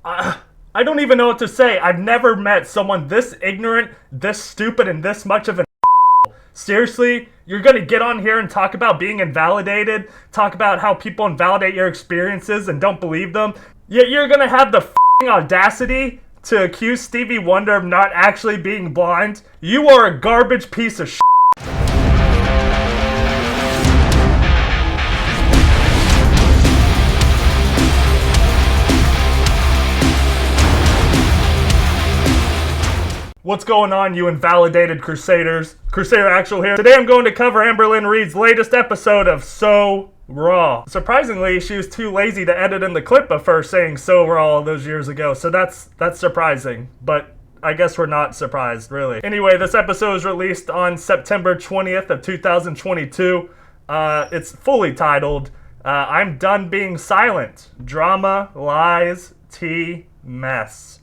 I don't even know what to say. I've never met someone this ignorant, this stupid, and this much of an Seriously? You're gonna get on here and talk about being invalidated? Talk about how people invalidate your experiences and don't believe them? Yet you're gonna have the f***ing audacity to accuse Stevie Wonder of not actually being blind? You are a garbage piece of shit. What's going on, you invalidated Crusaders? Crusader Actual here. Today I'm going to cover Amberlynn Reid's latest episode of So Raw. Surprisingly, she was too lazy to edit in the clip of her saying So Raw all those years ago, so that's surprising, but I guess we're not surprised, really. Anyway, this episode was released on September 20th of 2022. It's fully titled, I'm Done Being Silent. Drama, Lies, Tea, Mess.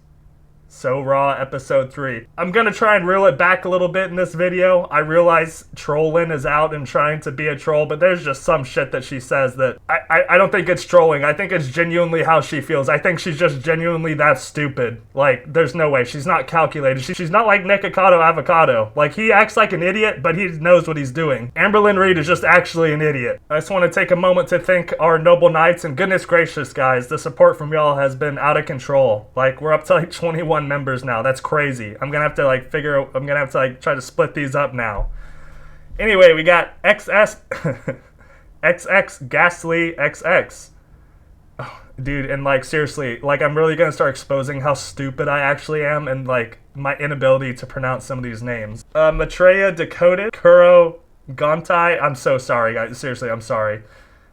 So Raw Episode 3. I'm gonna try and reel it back a little bit in this video. I realize trolling is out and trying to be a troll, but there's just some shit that she says that I don't think it's trolling. I think it's genuinely how she feels. I think she's just genuinely that stupid. Like, there's no way. She's not calculated. She's not like Nikocado Avocado. Like, he acts like an idiot, but he knows what he's doing. Amberlynn Reid is just actually an idiot. I just want to take a moment to thank our noble knights, and goodness gracious, guys, the support from y'all has been out of control. Like, we're up to like 21 members now. That's crazy. I'm gonna have to like try to split these up now. Anyway, we got XX Ghastly XX. Oh, dude, and like seriously, like I'm really gonna start exposing how stupid I actually am and like my inability to pronounce some of these names. Maitreya Decoded, Kuro Gontai. I'm so sorry, guys. Seriously, I'm sorry.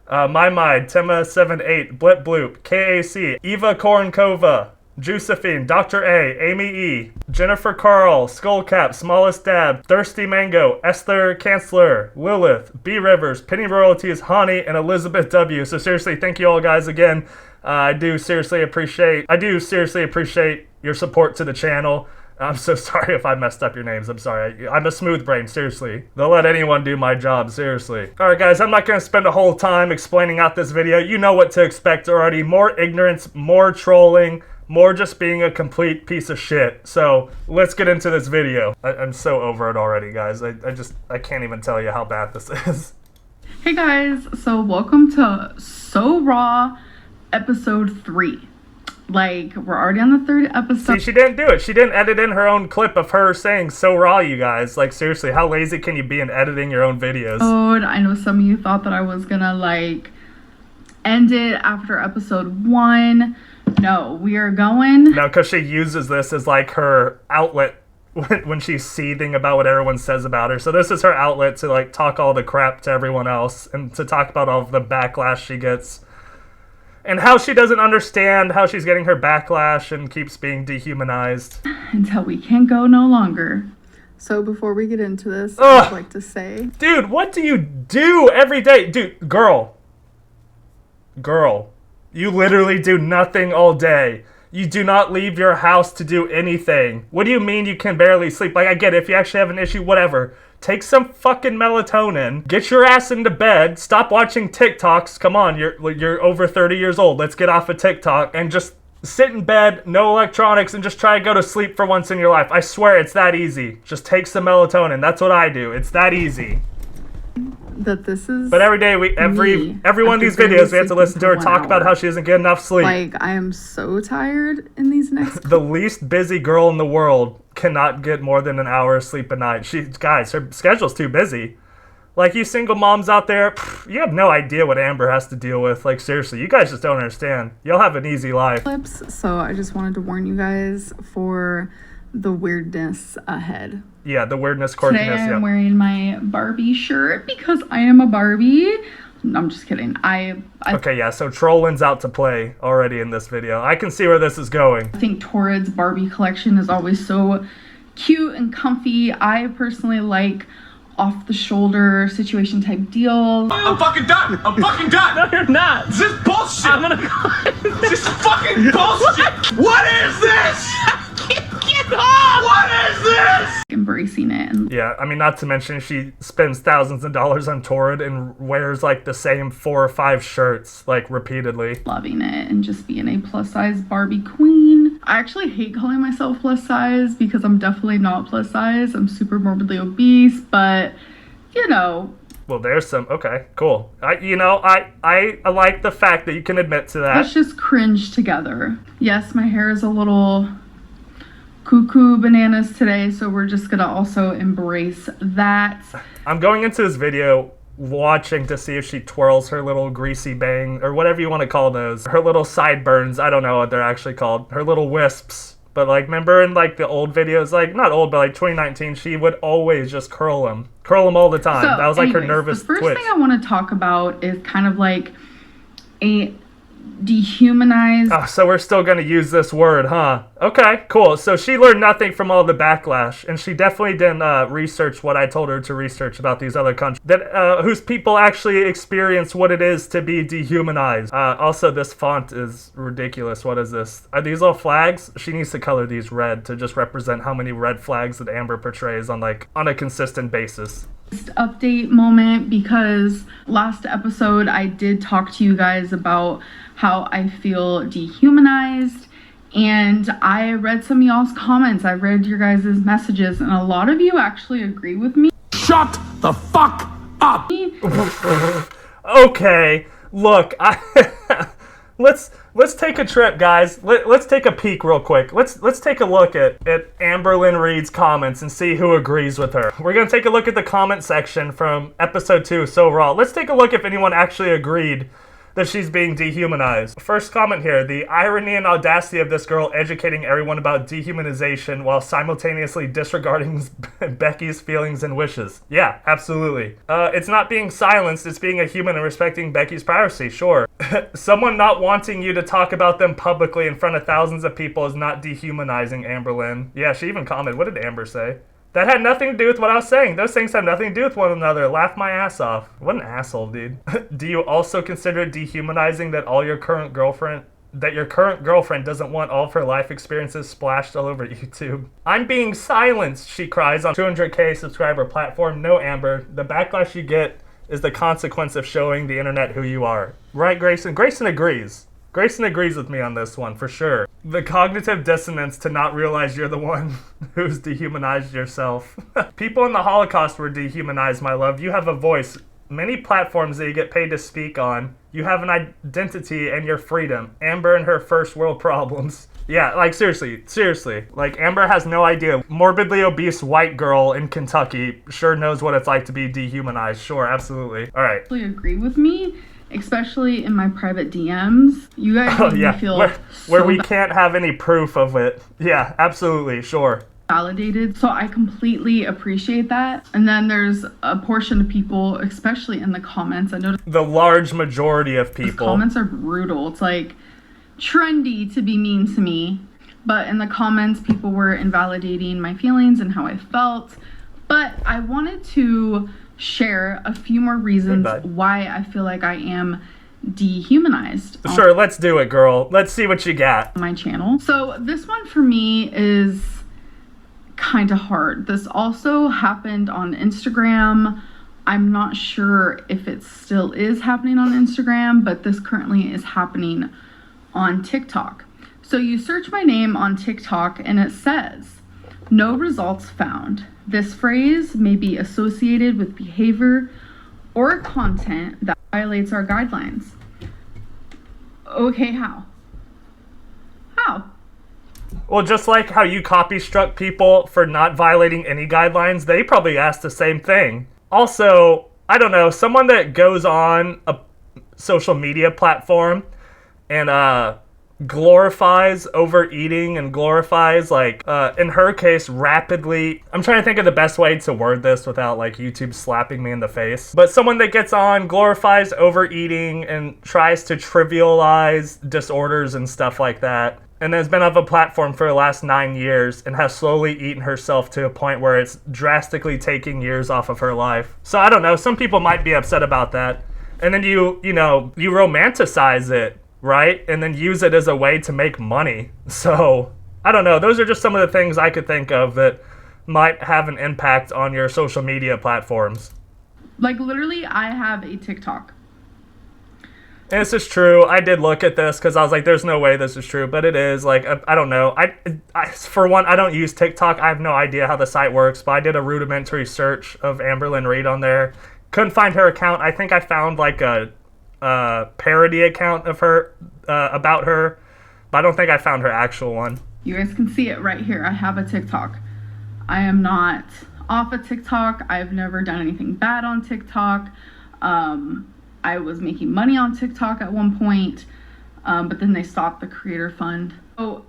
My Tema78, Blip Bloop, KAC, Eva Koronkova, Josephine, Dr. A, Amy E, Jennifer Carl, Skullcap, Smallest Dab, Thirsty Mango, Esther Chancellor, Lilith, B Rivers, Penny Royalties, Hani, and Elizabeth W. So seriously, thank you all guys again. I do seriously appreciate your support to the channel. I'm so sorry if I messed up your names. I'm sorry. I'm a smooth brain, seriously. They'll let anyone do my job, seriously. Alright guys, I'm not going to spend a whole time explaining out this video. You know what to expect already. More ignorance, more trolling, more just being a complete piece of shit. So, let's get into this video. I'm so over it already, guys. I can't even tell you how bad this is. Hey guys, so welcome to So Raw Episode 3. Like, we're already on the third episode. See, she didn't do it. She didn't edit in her own clip of her saying So Raw, you guys. Like, seriously, how lazy can you be in editing your own videos? Oh, I know some of you thought that I was gonna, like, end it after episode 1. No, we are going. No, because she uses this as like her outlet when she's seething about what everyone says about her. So this is her outlet to like talk all the crap to everyone else and to talk about all of the backlash she gets and how she doesn't understand how she's getting her backlash and keeps being dehumanized. Until we can't go no longer. So before we get into this, I'd like to say... Dude, what do you do every day? Dude, girl. You literally do nothing all day. You do not leave your house to do anything. What do you mean you can barely sleep? Like, I get it, if you actually have an issue, whatever. Take some fucking melatonin. Get your ass into bed. Stop watching TikToks. Come on, you're over 30 years old. Let's get off of TikTok and just sit in bed, no electronics, and just try to go to sleep for once in your life. I swear it's that easy. Just take some melatonin. That's what I do. It's that easy. That this is but every day every one of these videos we have to listen to her talk about how she doesn't get enough sleep. Like, I am so tired in these next the least busy girl in the world cannot get more than an hour of sleep a night. Guys, her schedule's too busy. Like, you single moms out there, you have no idea what Amber has to deal with. Like, seriously, you guys just don't understand. You'll have an easy life. So I just wanted to warn you guys for the weirdness ahead. Yeah, the weirdness, quirkiness. Today I'm wearing my Barbie shirt because I am a Barbie. No, I'm just kidding. Okay, yeah, so trolling's out to play already in this video. I can see where this is going. I think Torrid's Barbie collection is always so cute and comfy. I personally like off-the-shoulder situation type deals. I'm fucking done! I'm fucking done! No, you're not! This is bullshit! I'm gonna This is fucking bullshit! What is this? Get off! What is this? embracing it. And Yeah, I mean, not to mention she spends thousands of dollars on Torrid and wears like the same 4 or 5 shirts like repeatedly. loving it and just being a plus size Barbie queen. I actually hate calling myself plus size because I'm definitely not plus size. I'm super morbidly obese, but you know. Well, there's some. Okay, cool. I like the fact that you can admit to that. Let's just cringe together. Yes, my hair is a little cuckoo bananas today, so we're just gonna also embrace that. I'm going into this video watching to see if she twirls her little greasy bang, or whatever you want to call those. Her little sideburns. I don't know what they're actually called. Her little wisps. But like, remember in like the old videos, like not old, but like 2019, she would always just curl them all the time. So, That was like her anyways, nervous the first twitch. thing I want to talk about is kind of like a dehumanized. Oh, so we're still going to use this word, huh? Okay, cool. So she learned nothing from all the backlash, and she definitely didn't research what I told her to research about these other countries that whose people actually experience what it is to be dehumanized. Also, this font is ridiculous. What is this? Are these all flags? She needs to color these red to just represent how many red flags that Amber portrays on a consistent basis. Update moment, because last episode I did talk to you guys about how I feel dehumanized, and I read some of y'all's comments. I read your guys' messages, and a lot of you actually agree with me. Shut the fuck up! Okay, look, let's take a trip, guys. Let's take a peek real quick. Let's take a look at Amberlynn Reid's comments and see who agrees with her. We're gonna take a look at the comment section from episode 2, So Raw. Let's take a look if anyone actually agreed that she's being dehumanized. First comment here: the irony and audacity of this girl educating everyone about dehumanization while simultaneously disregarding Becky's feelings and wishes. Yeah, absolutely. It's not being silenced, it's being a human and respecting Becky's privacy, sure. Someone not wanting you to talk about them publicly in front of thousands of people is not dehumanizing, Amberlynn. Yeah, she even commented. What did Amber say? That had nothing to do with what I was saying. Those things have nothing to do with one another. Laugh my ass off. What an asshole, dude. Do you also consider it dehumanizing that your current girlfriend doesn't want all of her life experiences splashed all over YouTube? I'm being silenced, she cries on 200K subscriber platform. No, Amber. The backlash you get is the consequence of showing the internet who you are. Right, Grayson? Grayson agrees. Grayson agrees with me on this one, for sure. The cognitive dissonance to not realize you're the one who's dehumanized yourself. People in the Holocaust were dehumanized, my love. You have a voice. Many platforms that you get paid to speak on. You have an identity and your freedom. Amber and her first world problems. Yeah, like seriously. Like Amber has no idea. Morbidly obese white girl in Kentucky sure knows what it's like to be dehumanized. Sure, absolutely. All right. Agree with me, especially in my private DMs. You guys make me feel where we can't have any proof of it. Yeah, absolutely, sure. Validated, so I completely appreciate that. And then there's a portion of people, especially in the comments, I noticed the large majority of people. Comments are brutal. It's like trendy to be mean to me, but in the comments people were invalidating my feelings and how I felt. But I wanted to share a few more reasons why I feel like I am dehumanized. Sure, let's do it, girl. Let's see what you got. On my channel. So this one for me is kind of hard. This also happened on Instagram. I'm not sure if it still is happening on Instagram, but this currently is happening on TikTok. So you search my name on TikTok and it says, "No results found. This phrase may be associated with behavior or content that violates our guidelines." Okay, how? How? Well, just like how you copy struck people for not violating any guidelines, they probably asked the same thing. Also, I don't know, someone that goes on a social media platform and glorifies overeating and glorifies, like, in her case, rapidly... I'm trying to think of the best way to word this without, like, YouTube slapping me in the face. But someone that gets on, glorifies overeating, and tries to trivialize disorders and stuff like that, and has been on a platform for the last 9 years and has slowly eaten herself to a point where it's drastically taking years off of her life. So I don't know, some people might be upset about that. And then you romanticize it, right? And then use it as a way to make money. So I don't know, those are just some of the things I could think of that might have an impact on your social media platforms. Like, literally, I have a TikTok. And this is true. I did look at this because I was like, there's no way this is true, but it is. Like, I don't know. For one, I don't use TikTok. I have no idea how the site works, but I did a rudimentary search of Amberlynn Reid on there. Couldn't find her account. I think I found like a parody account of her, about her, but I don't think I found her actual one. You guys can see it right here. I have a TikTok. I am not off of TikTok. I've never done anything bad on TikTok. I was making money on TikTok at one point, but then they stopped the creator fund. So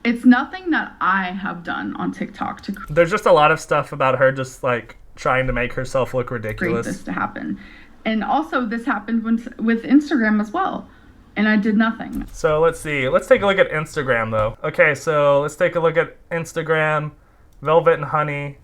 it's nothing that I have done on TikTok to There's just a lot of stuff about her just like trying to make herself look ridiculous. Create this to happen. And also this happened with Instagram as well. And I did nothing. So let's see. Let's take a look at Instagram though. Okay, so let's take a look at Instagram. Velvet and Honey.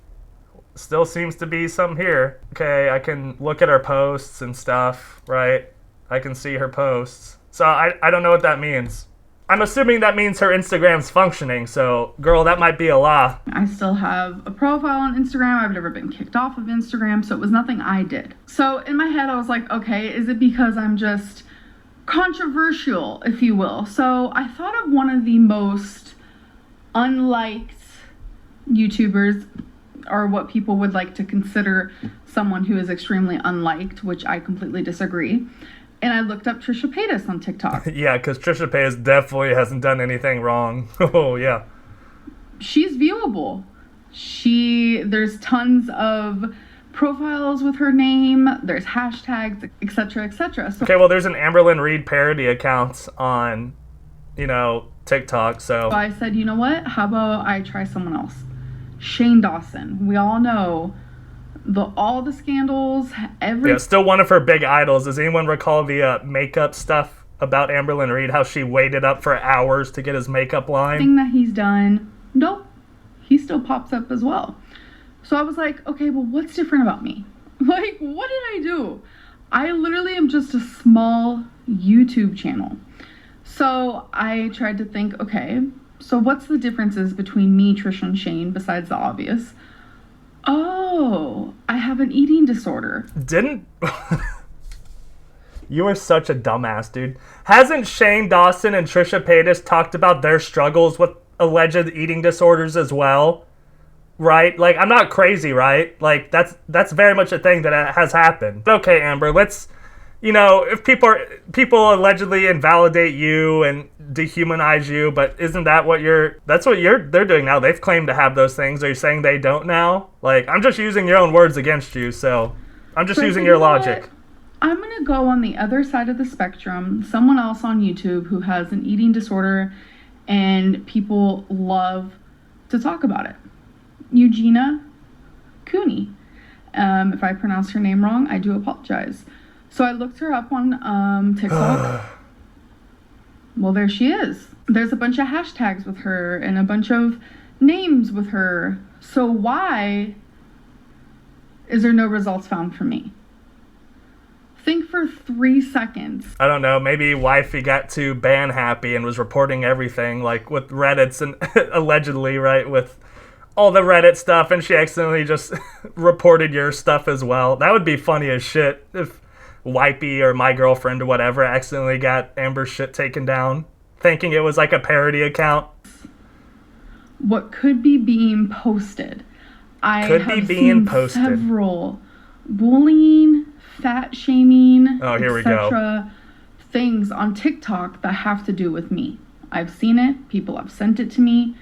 Still seems to be some here. Okay, I can look at her posts and stuff, right? I can see her posts. So I don't know what that means. I'm assuming that means her Instagram's functioning, so girl, that might be a lie. I still have a profile on Instagram. I've never been kicked off of Instagram, so it was nothing I did. So in my head, I was like, okay, is it because I'm just controversial, if you will? So I thought of one of the most unliked YouTubers, or what people would like to consider someone who is extremely unliked, which I completely disagree. And I looked up Trisha Paytas on TikTok. Yeah, because Trisha Paytas definitely hasn't done anything wrong. Oh, yeah. She's viewable. There's tons of profiles with her name. There's hashtags, etc., etc. So, okay, well, there's an Amberlynn Reid parody account on, TikTok, so I said, you know what? How about I try someone else? Shane Dawson. We all know all the scandals, yeah, still one of her big idols. Does anyone recall the makeup stuff about Amberlynn Reid, how she waited up for hours to get his makeup line? Thing that he's done, nope, he still pops up as well. So I was like, okay, well, what's different about me? Like, what did I do? I literally am just a small YouTube channel. So I tried to think, okay, so what's the differences between me, Trish, and Shane besides the obvious? Oh, I have an eating disorder. You are such a dumbass, dude. Hasn't Shane Dawson and Trisha Paytas talked about their struggles with alleged eating disorders as well? Right? Like, I'm not crazy, right? Like, that's very much a thing that has happened. Okay, Amber, let's, if people allegedly invalidate you and dehumanize you, but isn't that they're doing now? They've claimed to have those things. Are you saying they don't now? Like, I'm just using your own words against you, so I'm just using your logic. I'm going to go on the other side of the spectrum, someone else on YouTube who has an eating disorder and people love to talk about it. Eugenia Cooney. If I pronounce her name wrong, I do apologize. So I looked her up on TikTok. Well, there she is. There's a bunch of hashtags with her and a bunch of names with her. So why is there no results found for me? Think for 3 seconds. I don't know. Maybe wifey got too ban happy and was reporting everything, like with Reddit's and allegedly, right, with all the Reddit stuff, and she accidentally just reported your stuff as well. That would be funny as shit if Wipey or my girlfriend or whatever accidentally got Amber's shit taken down, thinking it was like a parody account. What could be being posted? I have seen several bullying, fat shaming, etc. things on TikTok that have to do with me. I've seen it. People have sent it to me.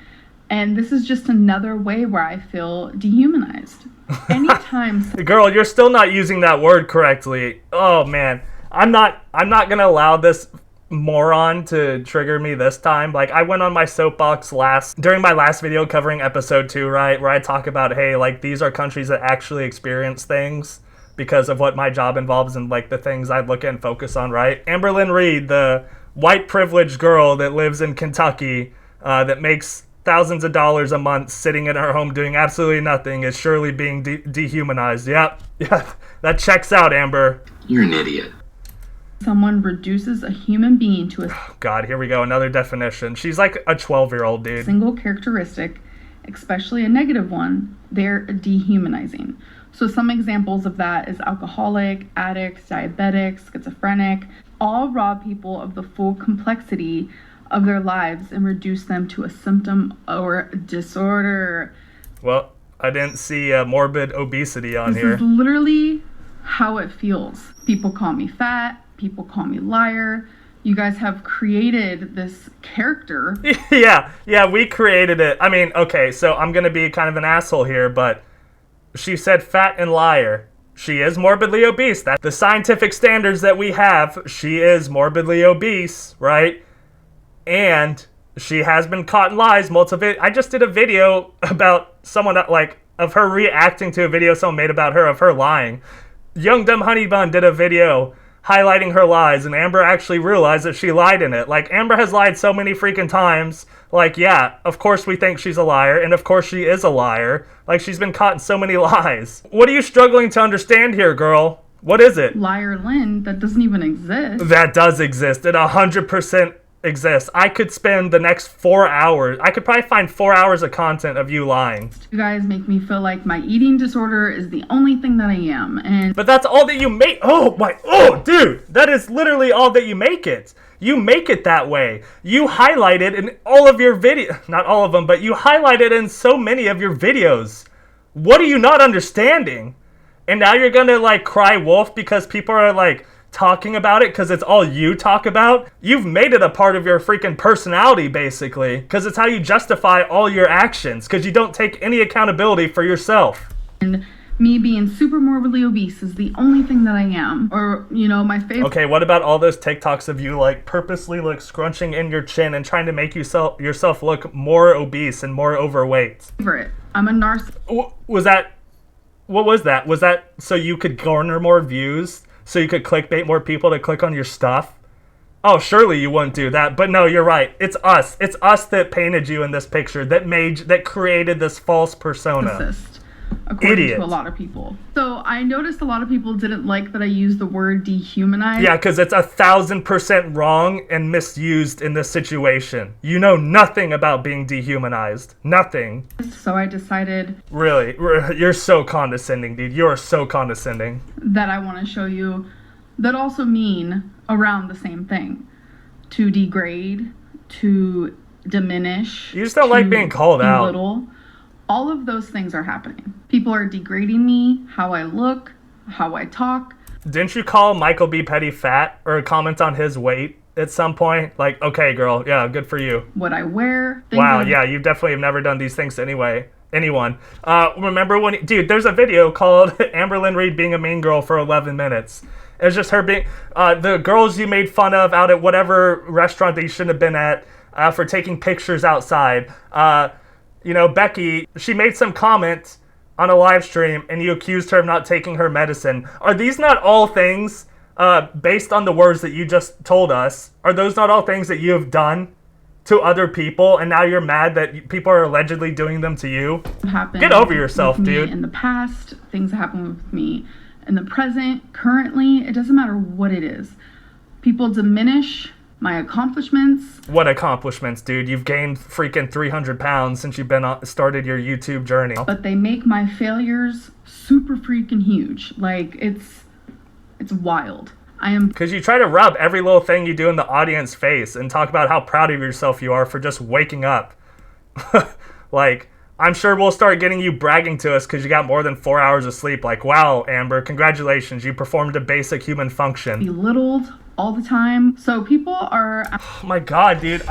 And this is just another way where I feel dehumanized. Anytime. Girl, you're still not using that word correctly. Oh man, I'm not gonna allow this moron to trigger me this time. Like, I went on my soapbox during my last video covering episode 2, right, where I talk about, hey, like, these are countries that actually experience things because of what my job involves and like the things I look at and focus on, right? Amberlynn Reid, the white privileged girl that lives in Kentucky, that makes thousands of dollars a month sitting in her home doing absolutely nothing, is surely being dehumanized. Yep, that checks out, Amber. You're an idiot. Someone reduces a human being to a God, here we go, another definition. She's like a 12-year-old, dude. Single characteristic especially a negative one, they're dehumanizing. So some examples of that is alcoholic, addict, diabetic, schizophrenic, all rob people of the full complexity of their lives and reduce them to a symptom or disorder. Well, I didn't see morbid obesity on here. This is literally how it feels. People call me fat, people call me liar. You guys have created this character. Yeah, we created it. I mean, okay, so I'm going to be kind of an asshole here, but she said fat and liar. She is morbidly obese. That's the scientific standards that we have. She is morbidly obese, right? And she has been caught in lies multiple. I just did a video about someone of her reacting to a video someone made about her of her lying. Young Dumb Honey Bun did a video highlighting her lies, and Amber actually realized that she lied in it. Like, Amber has lied so many freaking times. Like, yeah, of course we think she's a liar, and of course she is a liar. Like, she's been caught in so many lies. What are you struggling to understand here, girl? What is it? Liar Lynn, that doesn't even exist. That does exist. It 100% exists. I could spend the next 4 hours. I could probably find 4 hours of content of you lying. You guys make me feel like my eating disorder is the only thing that I am. But that's all that you make. Dude, that is literally all that you make it. You make it that way. You highlight it in all of your videos. Not all of them, but you highlight it in so many of your videos. What are you not understanding? And now you're gonna like cry wolf because people are like talking about it because it's all you talk about. You've made it a part of your freaking personality, basically, because it's how you justify all your actions, because you don't take any accountability for yourself. And me being super morbidly obese is the only thing that I am. Or, you know, my favorite. Okay, what about all those TikToks of you like purposely like scrunching in your chin and trying to make yourself look more obese and more overweight? I'm a narcissist. What was that? Was that so you could garner more views? So you could clickbait more people to click on your stuff? Oh, surely you wouldn't do that. But no, you're right. It's us. It's us that painted you in this picture, that created this false persona. According to a lot of people. So I noticed a lot of people didn't like that I used the word dehumanize. Yeah, because it's 1,000% wrong and misused in this situation. You know nothing about being dehumanized. Nothing. So I decided... Really? You're so condescending, dude. You're so condescending. ...that I want to show you that also mean around the same thing. To degrade, to diminish. You just don't like being called out. Belittle. All of those things are happening. People are degrading me, how I look, how I talk. Didn't you call Michael B. Petty fat or comment on his weight at some point? Like, okay, girl, yeah, good for you. What I wear. Wow, yeah, you definitely have never done these things to anyone. Remember when, dude, there's a video called Amberlynn Reid being a mean girl for 11 minutes. It's just her being, the girls you made fun of out at whatever restaurant that you shouldn't have been at for taking pictures outside. You know, Becky, she made some comment on a live stream and you accused her of not taking her medicine. Are these not all things, based on the words that you just told us, are those not all things that you have done to other people and now you're mad that people are allegedly doing them to you? Get over yourself, dude. In the past, things happen with me. In the present, currently, it doesn't matter what it is. People diminish my accomplishments. What accomplishments, dude? You've gained freaking 300 pounds since you've started your YouTube journey. But they make my failures super freaking huge. Like, it's wild. Because you try to rub every little thing you do in the audience face and talk about how proud of yourself you are for just waking up. Like, I'm sure we'll start getting you bragging to us because you got more than 4 hours of sleep. Like, wow, Amber, congratulations. You performed a basic human function. Belittled all the time. So people are... Oh my God, dude.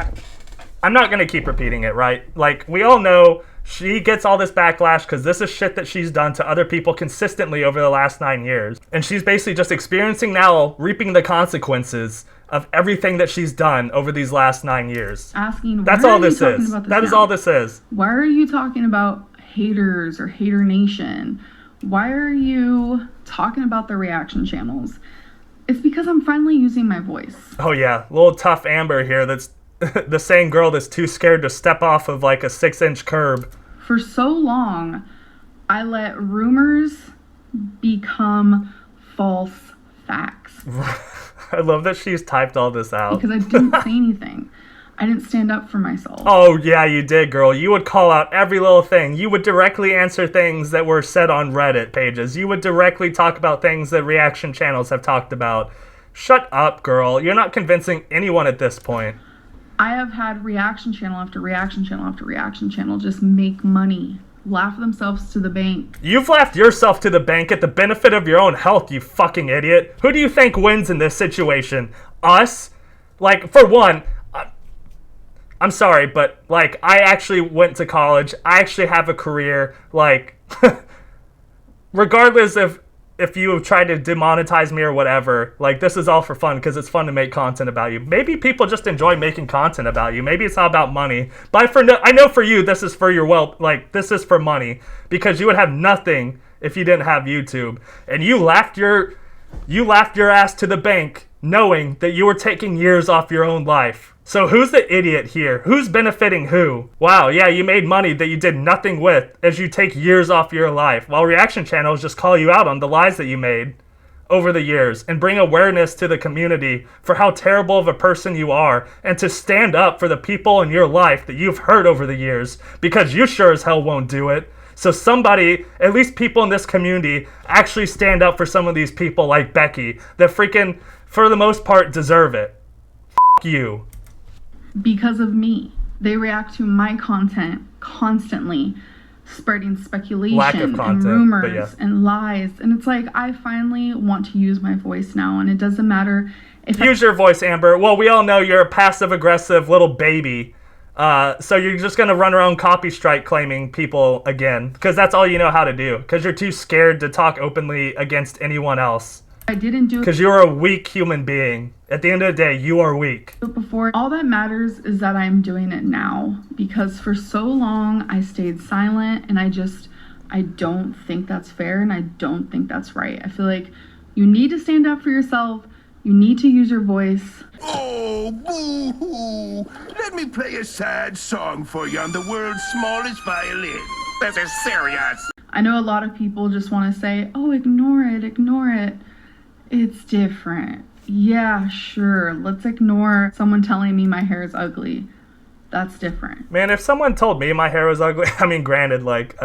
I'm not going to keep repeating it, right? Like, we all know she gets all this backlash because this is shit that she's done to other people consistently over the last 9 years. And she's basically just experiencing now, reaping the consequences of everything that she's done over these last 9 years. Asking, that's all this is. That is all this is. Why are you talking about Haydurs or Hater Nation? Why are you talking about the reaction channels? It's because I'm finally using my voice. Oh yeah, little tough Amber here that's the same girl that's too scared to step off of like a 6-inch curb. For so long, I let rumors become false facts. I love that she's typed all this out. Because I didn't say anything. I didn't stand up for myself. Oh, yeah, you did, girl. You would call out every little thing. You would directly answer things that were said on Reddit pages. You would directly talk about things that reaction channels have talked about. Shut up, girl. You're not convincing anyone at this point. I have had reaction channel after reaction channel after reaction channel just make money, laugh themselves to the bank. You've laughed yourself to the bank at the benefit of your own health, you fucking idiot. Who do you think wins in this situation? Us? Like, for one, I'm sorry, but, like, I actually went to college. I actually have a career. Like, regardless if you have tried to demonetize me or whatever, like, this is all for fun because it's fun to make content about you. Maybe people just enjoy making content about you. Maybe it's not about money. But I know for you, this is for your this is for money because you would have nothing if you didn't have YouTube. And you laughed your ass to the bank knowing that you were taking years off your own life. So who's the idiot here? Who's benefiting who? Wow, yeah, you made money that you did nothing with as you take years off your life, while reaction channels just call you out on the lies that you made over the years and bring awareness to the community for how terrible of a person you are and to stand up for the people in your life that you've hurt over the years because you sure as hell won't do it. So somebody, at least people in this community, actually stand up for some of these people like Becky that freaking, for the most part, deserve it. F*** you. Because of me. They react to my content constantly, spreading speculation and rumors and lies. And it's like, I finally want to use my voice now, and it doesn't matter if Use your voice, Amber. Well, we all know you're a passive-aggressive little baby. So you're just going to run around copy strike claiming people again, because that's all you know how to do, because you're too scared to talk openly against anyone else. I didn't do it because you're a weak human being. At the end of the day, you are weak. Before. All that matters is that I'm doing it now, because for so long I stayed silent, and I don't think that's fair, and I don't think that's right. I feel like you need to stand up for yourself. You need to use your voice. Oh, boo-hoo. Let me play a sad song for you on the world's smallest violin. This is serious. I know a lot of people just want to say, oh, ignore it, ignore it. It's different. Yeah, sure. Let's ignore someone telling me my hair is ugly. That's different. Man, if someone told me my hair was ugly, I mean, granted, like,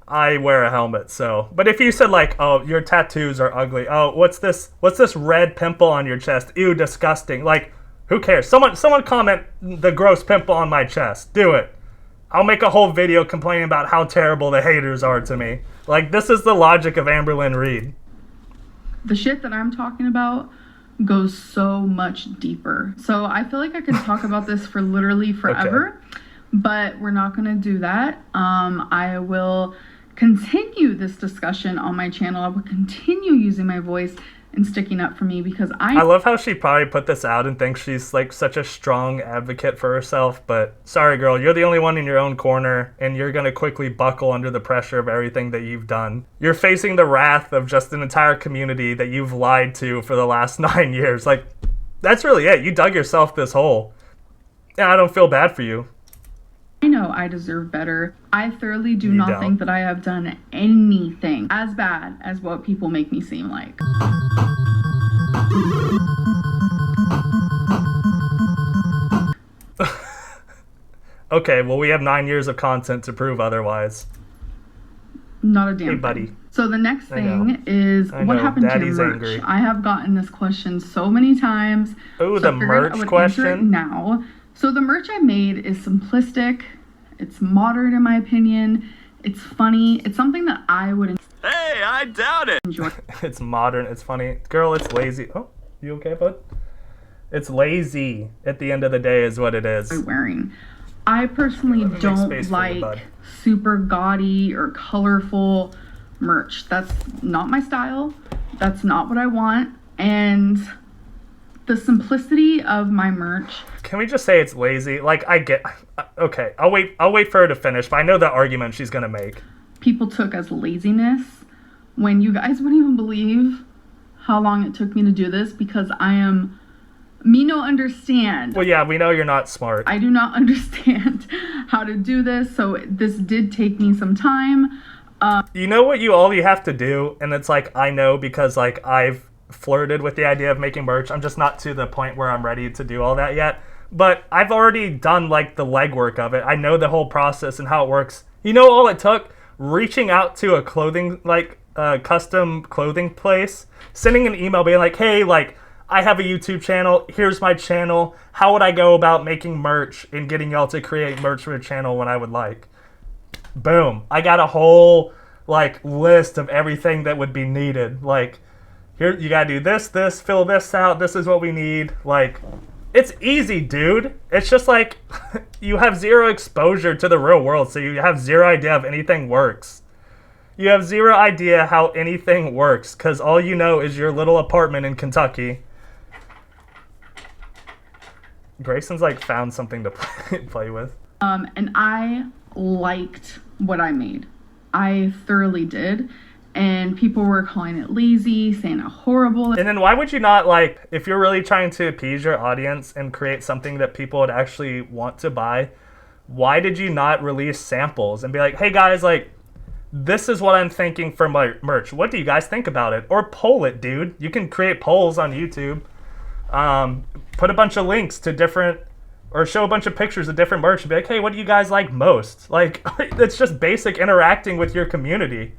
I wear a helmet, so. But if you said, like, oh, your tattoos are ugly. Oh, what's this red pimple on your chest? Ew, disgusting. Like, who cares? Someone comment the gross pimple on my chest. Do it. I'll make a whole video complaining about how terrible the haters are to me. Like, this is the logic of Amberlynn Reid. The shit that I'm talking about goes so much deeper. So I feel like I could talk about this for literally forever, but we're not going to do that. I will continue this discussion on my channel. I will continue using my voice and sticking up for me, because I love how she probably put this out and thinks she's like such a strong advocate for herself, but sorry girl, you're the only one in your own corner, and you're gonna quickly buckle under the pressure of everything that you've done. You're facing the wrath of just an entire community that you've lied to for the last 9 years. Like, that's really it. You dug yourself this hole. Yeah, I don't feel bad for you. I know I deserve better. I thoroughly do not think that I have done anything as bad as what people make me seem like. Okay, well, we have 9 years of content to prove otherwise. Not a damn thing. Buddy. So the next thing is, what happened to your merch? Angry. I have gotten this question so many times. Oh, the merch question? Now. So the merch I made is simplistic. It's modern in my opinion. It's funny. It's something that I would Hey, I doubt it. enjoy. It's modern. It's funny. Girl, it's lazy. Oh, you okay, bud? It's lazy at the end of the day is what it is. Wearing. I personally don't like super gaudy or colorful merch. That's not my style. That's not what I want. And the simplicity of my merch. Can we just say it's lazy? Like, I get... Okay, I'll wait for her to finish, but I know the argument she's gonna make. People took as laziness, when you guys wouldn't even believe how long it took me to do this, because I am... Me no understand. Well, yeah, we know you're not smart. I do not understand how to do this, so this did take me some time. You know what all you have to do? And it's like, I know, because, like, I've flirted with the idea of making merch. I'm just not to the point where I'm ready to do all that yet. But I've already done like the legwork of it. I know the whole process and how it works. You know, all it took? Reaching out to a clothing, like custom clothing place, sending an email being like, hey, like, I have a YouTube channel. Here's my channel. How would I go about making merch and getting y'all to create merch for the channel when I would like? Boom. I got a whole like list of everything that would be needed. Like, here, you gotta do this, fill this out. This is what we need. Like, it's easy, dude. It's just like you have zero exposure to the real world, so you have zero idea if anything works. You have zero idea how anything works because all you know is your little apartment in Kentucky. Grayson's like found something to play with. And I liked what I made. I thoroughly did. And people were calling it lazy, saying it horrible. And then why would you not, like, if you're really trying to appease your audience and create something that people would actually want to buy, why did you not release samples and be like, hey guys, like, this is what I'm thinking for my merch. What do you guys think about it? Or poll it, dude. You can create polls on YouTube. Put a bunch of links to different, or show a bunch of pictures of different merch and be like, hey, what do you guys like most? Like, it's just basic interacting with your community.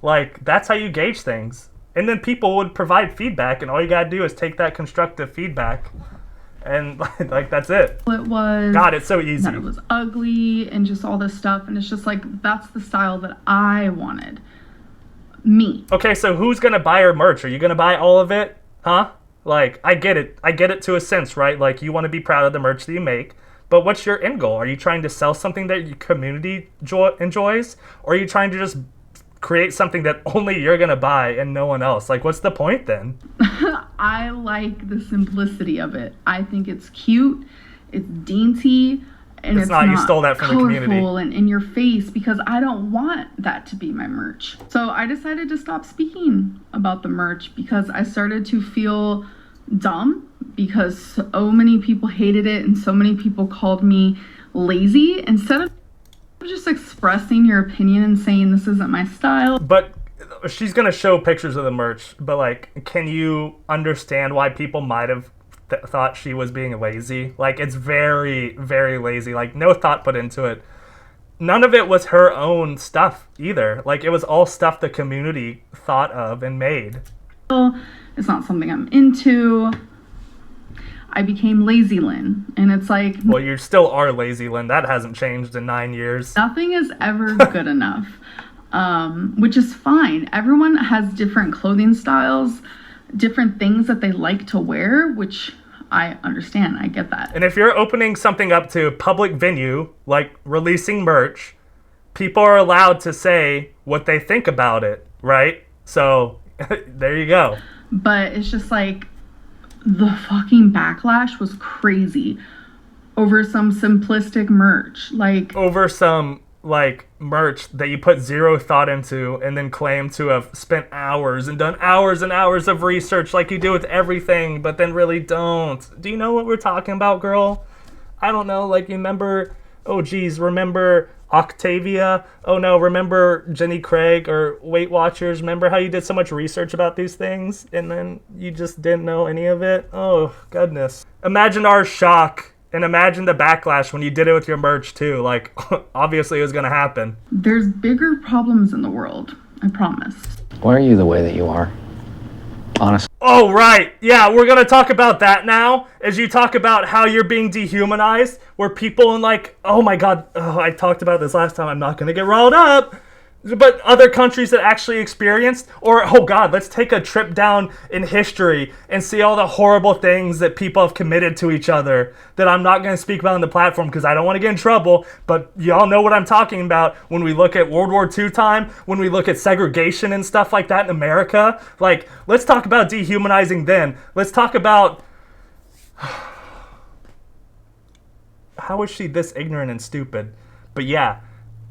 Like, that's how you gauge things. And then people would provide feedback, and all you gotta do is take that constructive feedback. And, like, that's it. It was... God, it's so easy. That it was ugly and just all this stuff. And it's just like, that's the style that I wanted. Me. Okay, so who's gonna buy your merch? Are you gonna buy all of it? Huh? Like, I get it. I get it to a sense, right? Like, you want to be proud of the merch that you make. But what's your end goal? Are you trying to sell something that your community enjoys? Or are you trying to just create something that only you're going to buy and no one else? Like, what's the point then? I like the simplicity of it. I think it's cute. It's dainty. And it's not you stole that from the community. Colorful and in your face, because I don't want that to be my merch. So I decided to stop speaking about the merch because I started to feel dumb because so many people hated it and so many people called me lazy instead of just expressing your opinion and saying this isn't my style. But she's going to show pictures of the merch, but like, can you understand why people might have thought she was being lazy? Like, it's very, very lazy. Like, no thought put into it. None of it was her own stuff either. Like, it was all stuff the community thought of and made. It's not something I'm into. I became Lazy Lynn, and it's like... Well, you still are Lazy Lynn. That hasn't changed in 9 years. Nothing is ever good enough, which is fine. Everyone has different clothing styles, different things that they like to wear, which I understand. I get that. And if you're opening something up to a public venue, like releasing merch, people are allowed to say what they think about it, right? So there you go. But it's just like the fucking backlash was crazy over some simplistic merch. Like, over some like merch that you put zero thought into and then claim to have spent hours and done hours and hours of research like you do with everything, but then really don't. Do you know what we're talking about, girl? I don't know. Like, you remember, oh geez, remember Octavia? Oh no, remember Jenny Craig or Weight Watchers? Remember how you did so much research about these things and then you just didn't know any of it? Oh goodness. Imagine our shock. And imagine the backlash when you did it with your merch too. Like, obviously it was gonna happen. There's bigger problems in the world, I promise. Why are you the way that you are? Honestly. Oh, right. Yeah, we're gonna talk about that now. As you talk about how you're being dehumanized, where people in like, oh my god, I talked about this last time, I'm not gonna get riled up. But other countries that actually experienced, or oh god, let's take a trip down in history and see all the horrible things that people have committed to each other that I'm not going to speak about on the platform because I don't want to get in trouble, but y'all know what I'm talking about when we look at World War II time, when we look at segregation and stuff like that in America. Like, let's talk about dehumanizing then. Let's talk about how is she this ignorant and stupid? But yeah,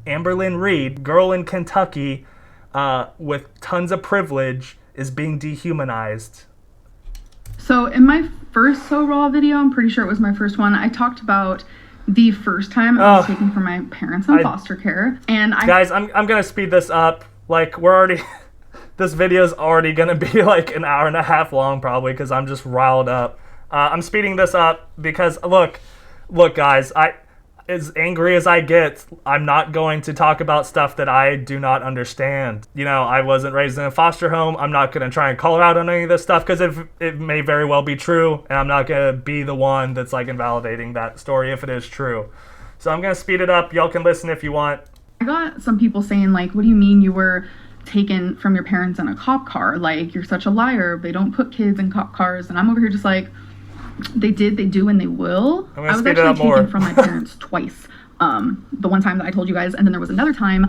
Amberlynn Reid, girl in Kentucky with tons of privilege, is being dehumanized. So in my first So Raw video, I'm pretty sure it was my first one, I talked about the first time I was taken from my parents on foster care. And Guys, I'm going to speed this up. Like, we're already... this video's already going to be like an hour and a half long probably because I'm just riled up. I'm speeding this up because, look, Look, guys, as angry as I get, I'm not going to talk about stuff that I do not understand. You know, I wasn't raised in a foster home. I'm not going to try and call her out on any of this stuff because it may very well be true, and I'm not going to be the one that's like invalidating that story if it is true. So I'm going to speed it up. Y'all can listen if you want. I got some people saying, like, what do you mean you were taken from your parents in a cop car? Like, you're such a liar. They don't put kids in cop cars. And I'm over here just like, they did, they do, and they will. I was actually taken from my parents twice. The one time that I told you guys, and then there was another time,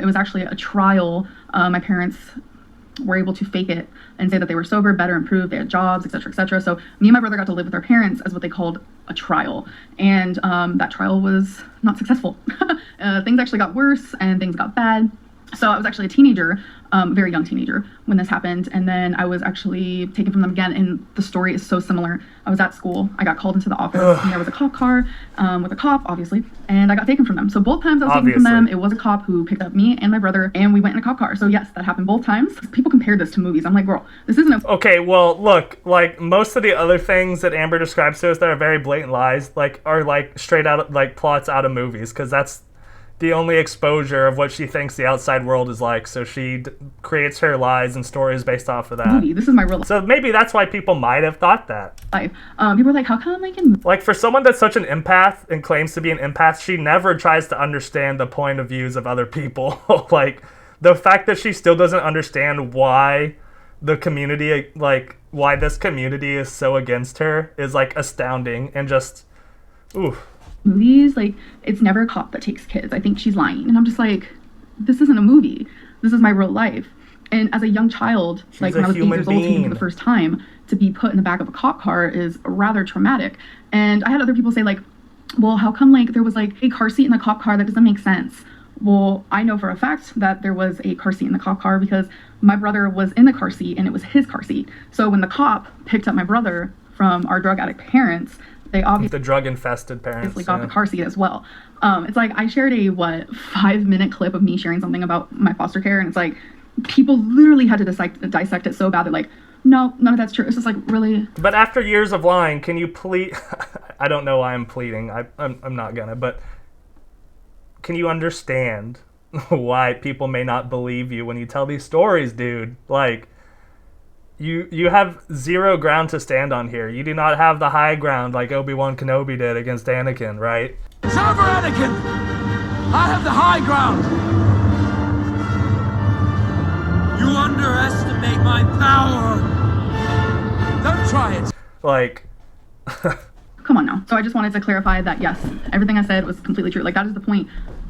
it was actually a trial. My parents were able to fake it and say that they were sober, better, improved, they had jobs, etc., etc. So me and my brother got to live with our parents as what they called a trial. And that trial was not successful. Things actually got worse and things got bad. So I was actually a teenager, very young teenager, when this happened. And then I was actually taken from them again. And the story is so similar. I was at school. I got called into the office. And there was a cop car with a cop, obviously. And I got taken from them. So both times I was taken from them, it was a cop who picked up me and my brother. And we went in a cop car. So yes, that happened both times. People compared this to movies. I'm like, girl, this isn't a... Okay, well, look, like, most of the other things that Amber describes to us that are very blatant lies, like, are, like, straight out, like, plots out of movies. Because that's the only exposure of what she thinks the outside world is like, so she creates her lies and stories based off of that. movie. This is my real So maybe that's why people might have thought that. life. People are like, how come like in... Like, for someone that's such an empath and claims to be an empath, she never tries to understand the point of views of other people. Like, the fact that she still doesn't understand why the community, like, why this community is so against her is, like, astounding and just, oof. movies, like, it's never a cop that takes kids. I think she's lying. And I'm just like, this isn't a movie. This is my real life. And as a young child, like when I was 8 years old, taken for the first time, to be put in the back of a cop car is rather traumatic. And I had other people say, like, well, how come, like, there was, like, a car seat in the cop car? That doesn't make sense. Well, I know for a fact that there was a car seat in the cop car because my brother was in the car seat and it was his car seat. So when the cop picked up my brother from our drug addict parents, they obviously the drug-infested parents got the car seat as well. It's like, I shared a 5-minute clip of me sharing something about my foster care, and it's like people literally had to dissect it so bad. They're like, no, none of that's true. It's just like, really. But after years of lying, can you plead? I don't know why I'm pleading. I'm not gonna. But can you understand why people may not believe you when you tell these stories, dude? Like, You have zero ground to stand on here. You do not have the high ground like Obi-Wan Kenobi did against Anakin, right? It's over, Anakin! I have the high ground! You underestimate my power! Don't try it! Like... Come on now. So I just wanted to clarify that, yes, everything I said was completely true. Like, that is the point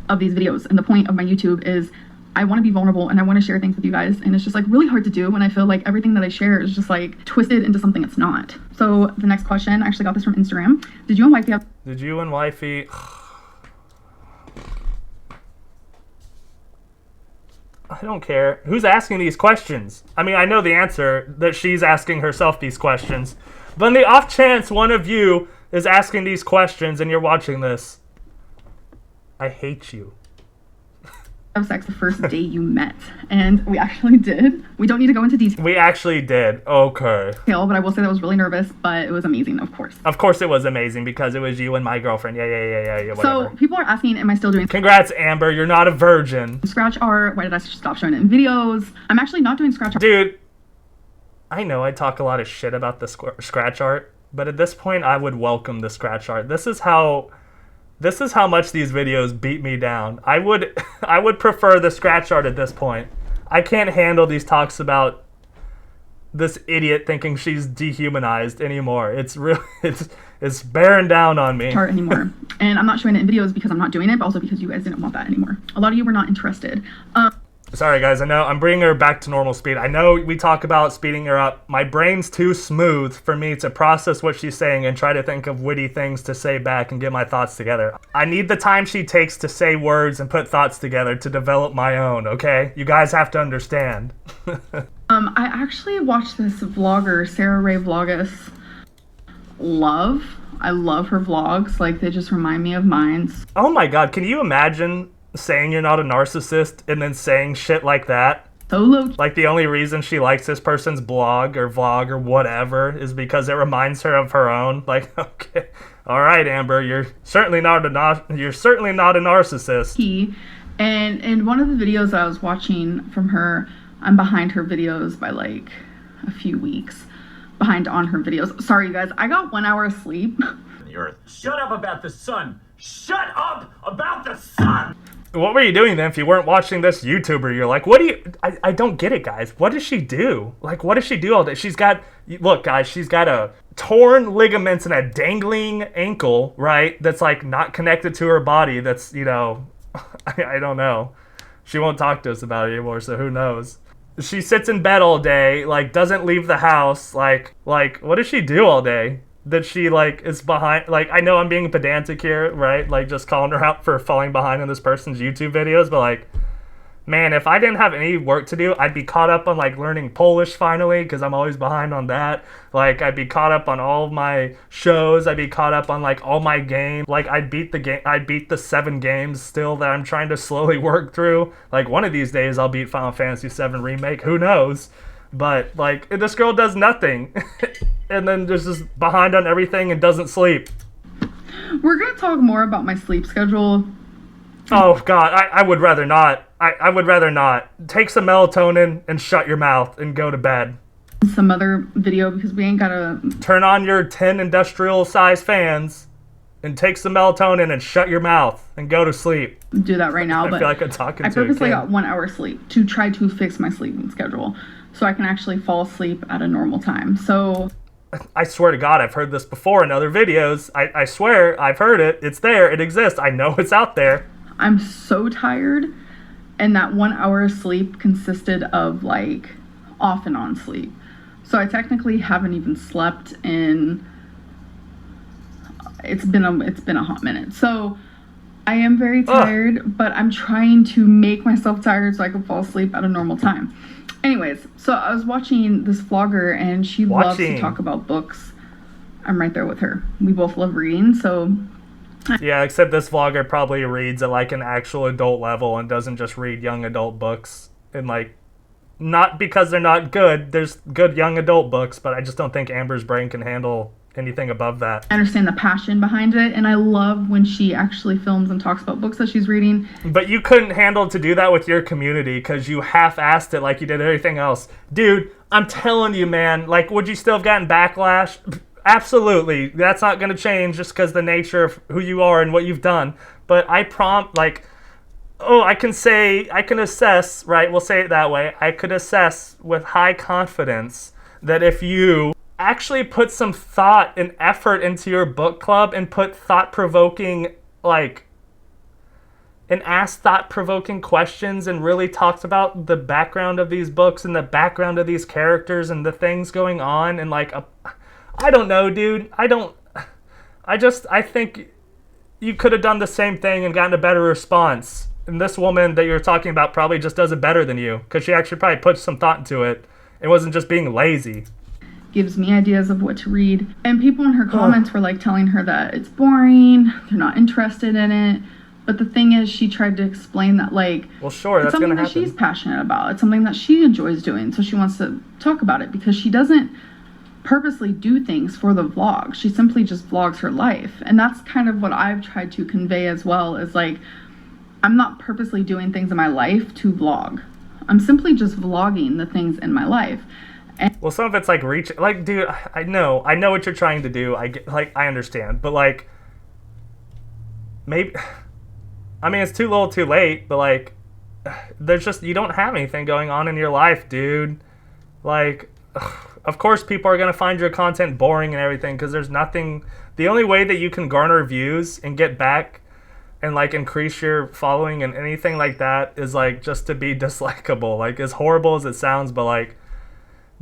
of these videos. And the point of my YouTube is I want to be vulnerable and I want to share things with you guys. And it's just like really hard to do when I feel like everything that I share is just like twisted into something it's not. So the next question, I actually got this from Instagram. Did you and wifey have... Did you and wifey... I don't care. Who's asking these questions? I mean, I know the answer, that she's asking herself these questions. But in the off chance one of you is asking these questions and you're watching this, I hate you. Have sex the first date you met? And we actually did. We don't need to go into detail. We actually did. Okay. But I will say that I was really nervous, but it was amazing, of course. Of course it was amazing because it was you and my girlfriend. Yeah, whatever. So people are asking, am I still doing... Congrats, Amber. You're not a virgin. Scratch art? Why did I stop showing it in videos? I'm actually not doing scratch art. Dude, I know I talk a lot of shit about the scratch art, but at this point I would welcome the scratch art. This is how much these videos beat me down. I would prefer the scratch art at this point. I can't handle these talks about this idiot thinking she's dehumanized anymore. It's really it's bearing down on me. Art anymore. And I'm not showing it in videos because I'm not doing it, but also because you guys didn't want that anymore. A lot of you were not interested. Sorry guys, I know I'm bringing her back to normal speed. I know we talk about speeding her up. My brain's too smooth for me to process what she's saying and try to think of witty things to say back and get my thoughts together. I need the time she takes to say words and put thoughts together to develop my own, okay? You guys have to understand. I actually watched this vlogger, Sarah Ray Vlogus. I love her vlogs. Like, they just remind me of mine. Oh my god, can you imagine saying you're not a narcissist and then saying shit like that so low. Like, the only reason she likes this person's blog or vlog or whatever is because it reminds her of her own. Like, okay, all right, Amber, you're certainly not a narcissist. And in one of the videos that I was watching from her, I'm behind her videos by like a few weeks. Behind on her videos. Sorry, you guys, I got 1 hour of sleep. The earth. Shut up about the sun. Shut up about the sun. What were you doing then if you weren't watching this YouTuber? You're like, what do you... I don't get it, guys. What does she do? Like, what does she do all day? She's got... Look, guys, she's got a torn ligaments and a dangling ankle, right? That's, like, not connected to her body. That's, you know... I don't know. She won't talk to us about it anymore, so who knows? She sits in bed all day, like, doesn't leave the house. Like, what does she do all day? That she, like, is behind, like, I know I'm being pedantic here, right? Like, just calling her out for falling behind on this person's YouTube videos, but, like, man, if I didn't have any work to do, I'd be caught up on, like, learning Polish finally, because I'm always behind on that. Like, I'd be caught up on all of my shows. I'd be caught up on, like, all my games. Like, I'd beat the 7 games still that I'm trying to slowly work through. Like, one of these days I'll beat Final Fantasy VII Remake. Who knows? But, like, this girl does nothing. And then just behind on everything and doesn't sleep. We're going to talk more about my sleep schedule. Oh, God, I would rather not. I would rather not. Take some melatonin and shut your mouth and go to bed. Some other video because we ain't got to... Turn on your 10 industrial-sized fans and take some melatonin and shut your mouth and go to sleep. Do that right now, I feel like I'm talking I to a purposely kid. got 1 hour sleep to try to fix my sleeping schedule so I can actually fall asleep at a normal time. So... I swear to God, I've heard this before in other videos. I swear, I've heard it. It's there. It exists. I know it's out there. I'm so tired, and that 1 hour of sleep consisted of, like, off and on sleep. So I technically haven't even slept in... It's been a hot minute. So I am very tired, but I'm trying to make myself tired so I can fall asleep at a normal time. Anyways, so I was watching this vlogger, and she loves to talk about books. I'm right there with her. We both love reading, so... Yeah, except this vlogger probably reads at, like, an actual adult level and doesn't just read young adult books. And, like, not because they're not good. There's good young adult books, but I just don't think Amber's brain can handle anything above that. I understand the passion behind it, and I love when she actually films and talks about books that she's reading. But you couldn't handle to do that with your community because you half-assed it like you did everything else. Dude, I'm telling you, man, like, would you still have gotten backlash? Absolutely. That's not going to change just because the nature of who you are and what you've done. But I can assess, right, we'll say it that way. I could assess with high confidence that if you actually put some thought and effort into your book club and put thought-provoking, like, and asked thought-provoking questions and really talked about the background of these books and the background of these characters and the things going on and, like, I don't know, dude. I think you could have done the same thing and gotten a better response. And this woman that you're talking about probably just does it better than you because she actually probably put some thought into it. It wasn't just being lazy. Gives me ideas of what to read. And people in her comments were, like, telling her that it's boring, they're not interested in it. But the thing is, she tried to explain that, like, well, sure, that's something gonna that happen. she's passionate about. It's something that she enjoys doing, so she wants to talk about it because she doesn't purposely do things for the vlog. She simply just vlogs her life. And that's kind of what I've tried to convey as well, is, like, I'm not purposely doing things in my life to vlog. I'm simply just vlogging the things in my life. Well, some of it's like reach, like, dude, I know what you're trying to do. I understand, but, like, maybe, I mean, it's too little, too late. But, like, there's just, you don't have anything going on in your life, dude. Like, of course, people are gonna find your content boring and everything because there's nothing. The only way that you can garner views and get back and, like, increase your following and anything like that is, like, just to be dislikable. Like, as horrible as it sounds, but, like,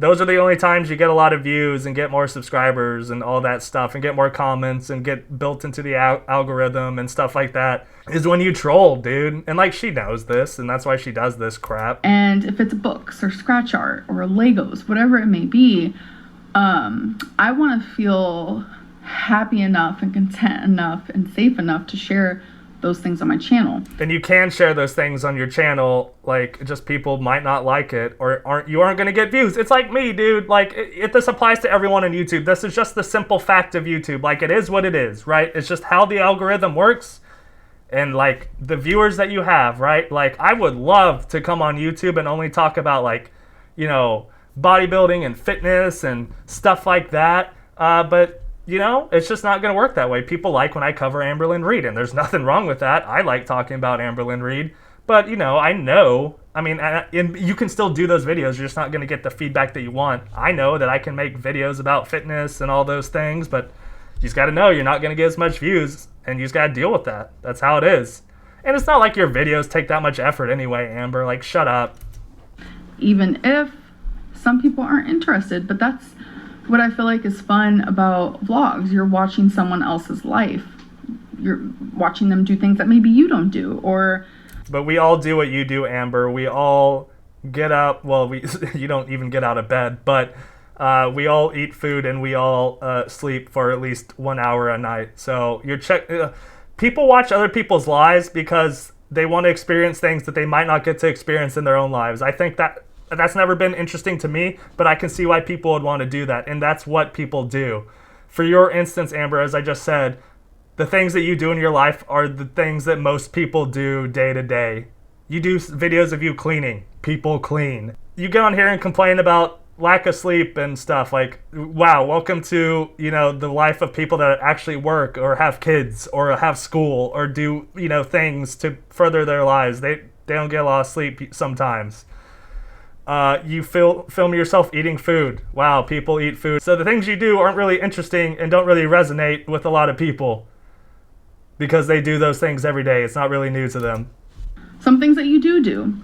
those are the only times you get a lot of views and get more subscribers and all that stuff and get more comments and get built into the algorithm and stuff like that is when you troll, dude. And, like, she knows this, and that's why she does this crap. And if it's books or scratch art or Legos, whatever it may be, I want to feel happy enough and content enough and safe enough to share those things on my channel. And you can share those things on your channel, like, just people might not like it, or you aren't going to get views. It's like me, dude. Like, this applies to everyone on YouTube. This is just the simple fact of YouTube. Like, it is what it is, right? It's just how the algorithm works, and, like, the viewers that you have, right? Like, I would love to come on YouTube and only talk about, like, you know, bodybuilding and fitness and stuff like that, but you know, it's just not going to work that way. People like when I cover Amberlynn Reid, and there's nothing wrong with that. I like talking about Amberlynn Reid, but you know, I mean, you can still do those videos. You're just not going to get the feedback that you want. I know that I can make videos about fitness and all those things, but you just got to know you're not going to get as much views, and you just got to deal with that. That's how it is. And it's not like your videos take that much effort anyway, Amber. Like, shut up. Even if some people aren't interested, but that's what I feel like is fun about vlogs. You're watching someone else's life. You're watching them do things that maybe you don't do, or... But we all do what you do, Amber. We all get up, well, you don't even get out of bed, but we all eat food and we all sleep for at least 1 hour a night. So people watch other people's lives because they want to experience things that they might not get to experience in their own lives. I think that's never been interesting to me, but I can see why people would want to do that, and that's what people do. For your instance, Amber, as I just said, the things that you do in your life are the things that most people do day to day. You do videos of you cleaning. People clean. You get on here and complain about lack of sleep and stuff. Like, wow, welcome to, you know, the life of people that actually work or have kids or have school or do, you know, things to further their lives. They don't get a lot of sleep sometimes. You film yourself eating food. Wow, people eat food. So the things you do aren't really interesting and don't really resonate with a lot of people because they do those things every day. It's not really new to them. Some things that you do.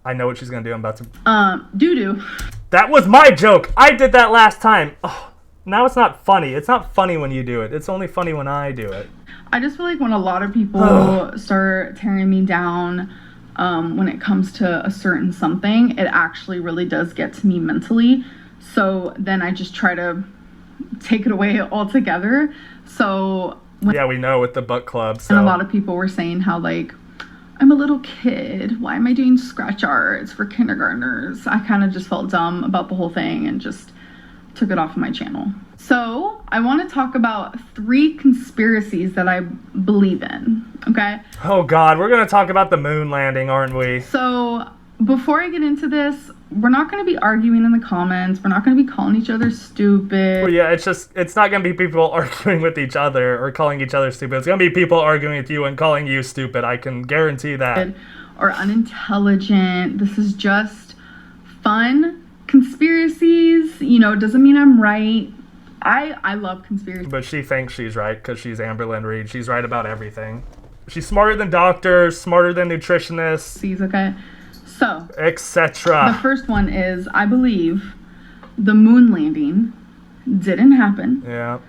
I know what she's gonna do. I'm about to... Do. That was my joke! I did that last time! Oh, now it's not funny. It's not funny when you do it. It's only funny when I do it. I just feel like when a lot of people start tearing me down when it comes to a certain something, it actually really does get to me mentally. So then I just try to take it away altogether. So yeah, we know with the book club. So. And a lot of people were saying how, like, I'm a little kid. Why am I doing scratch arts for kindergartners? I kind of just felt dumb about the whole thing and just took it off of my channel. So I want to talk about 3 conspiracies that I believe in, okay? Oh God, we're going to talk about the moon landing, aren't we? So before I get into this, we're not going to be arguing in the comments. We're not going to be calling each other stupid. Well, yeah, it's not going to be people arguing with each other or calling each other stupid. It's going to be people arguing with you and calling you stupid. I can guarantee that. Or unintelligent. This is just fun conspiracies. You know, it doesn't mean I'm right. I love conspiracies. But she thinks she's right because she's Amberlynn Reid. She's right about everything. She's smarter than doctors, smarter than nutritionists. Okay? So, etc. The first one is, I believe the moon landing didn't happen. Yeah.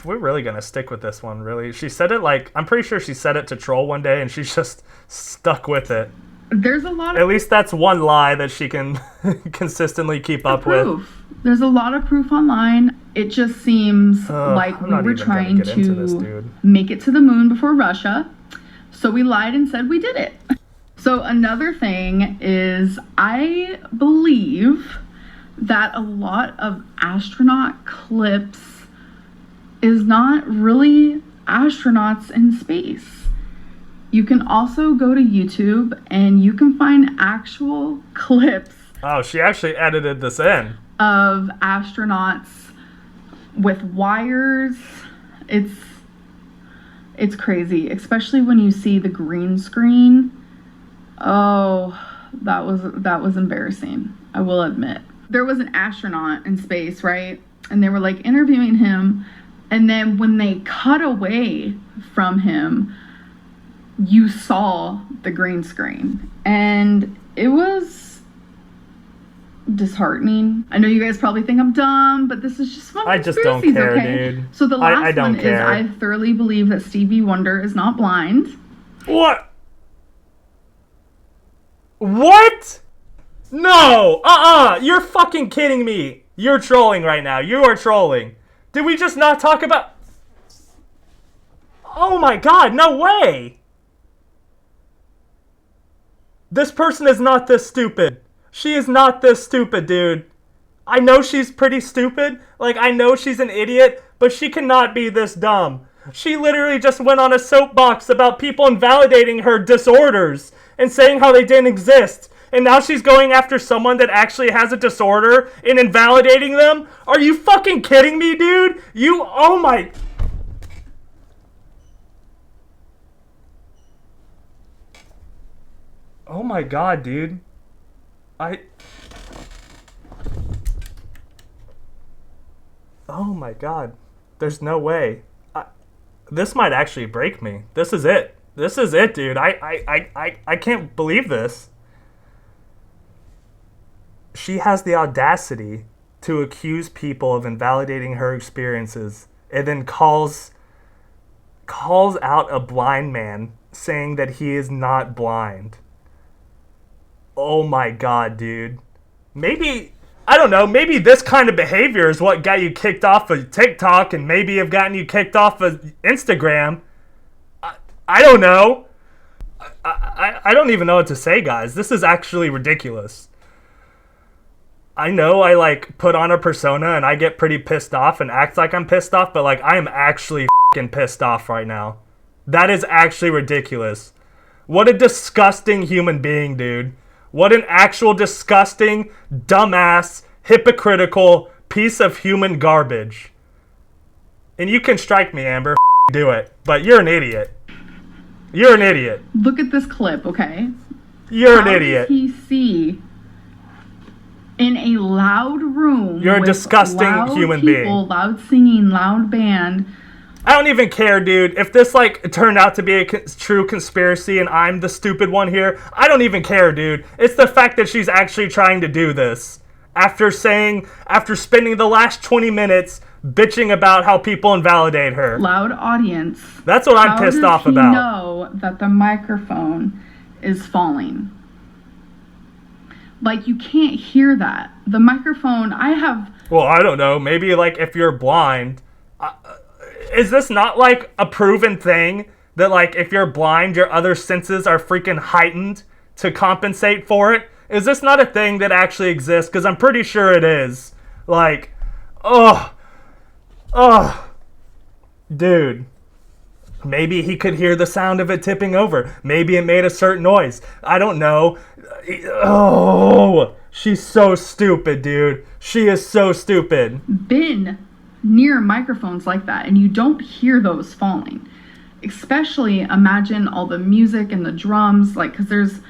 We're really going to stick with this one, really. She said it like, I'm pretty sure she said it to troll one day and she's just stuck with it. There's a lot of... At least that's one lie that she can consistently keep up with. There's a lot of proof online. It just seems like we were trying to make it to the moon before Russia. So we lied and said we did it. So another thing is, I believe that a lot of astronaut clips is not really astronauts in space. You can also go to YouTube and you can find actual clips. Oh, she actually edited this in. Of astronauts with wires. It's crazy, especially when you see the green screen. Oh, that was embarrassing, I will admit. There was an astronaut in space, right? And they were like interviewing him, and then when they cut away from him, you saw the green screen, and it was disheartening. I know you guys probably think I'm dumb, but this is just fun. I just don't care, okay? dude. So the last I don't one care. is, I thoroughly believe that Stevie Wonder is not blind. What? What? No! You're fucking kidding me. You're trolling right now. You are trolling. Did we just not talk about... Oh my god, no way! This person is not this stupid. She is not this stupid, dude. I know she's pretty stupid. Like, I know she's an idiot, but she cannot be this dumb. She literally just went on a soapbox about people invalidating her disorders and saying how they didn't exist. And now she's going after someone that actually has a disorder and invalidating them? Are you fucking kidding me, dude? Oh my... Oh my god, dude. Oh my god. There's no way. This might actually break me. This is it. This is it, dude. I can't believe this. She has the audacity to accuse people of invalidating her experiences and then calls out a blind man saying that he is not blind. Oh my god, dude. Maybe, I don't know, maybe this kind of behavior is what got you kicked off of TikTok and maybe have gotten you kicked off of Instagram. I don't know. I don't even know what to say, guys. This is actually ridiculous. I know I, like, put on a persona and I get pretty pissed off and act like I'm pissed off, but, like, I am actually fucking pissed off right now. That is actually ridiculous. What a disgusting human being, dude. What an actual disgusting, dumbass, hypocritical piece of human garbage. And you can strike me, Amber. Do it. But you're an idiot. You're an idiot. Look at this clip, okay? You're an idiot. How does he see in a loud room? You're a disgusting human being. Loud singing, loud band. I don't even care, dude. If this, like, turned out to be a true conspiracy and I'm the stupid one here, I don't even care, dude. It's the fact that she's actually trying to do this. After spending the last 20 minutes bitching about how people invalidate her. Loud audience. That's what I'm pissed off about. How does he know that the microphone is falling? Like, you can't hear that. The microphone, Well, I don't know. Maybe, like, if you're blind... Is this not, like, a proven thing? That, like, if you're blind, your other senses are freaking heightened to compensate for it? Is this not a thing that actually exists? Because I'm pretty sure it is. Like, dude. Maybe he could hear the sound of it tipping over. Maybe it made a certain noise. I don't know. Oh, she's so stupid, dude. She is so stupid. Been near microphones like that and you don't hear those falling. Especially imagine all the music and the drums, like, because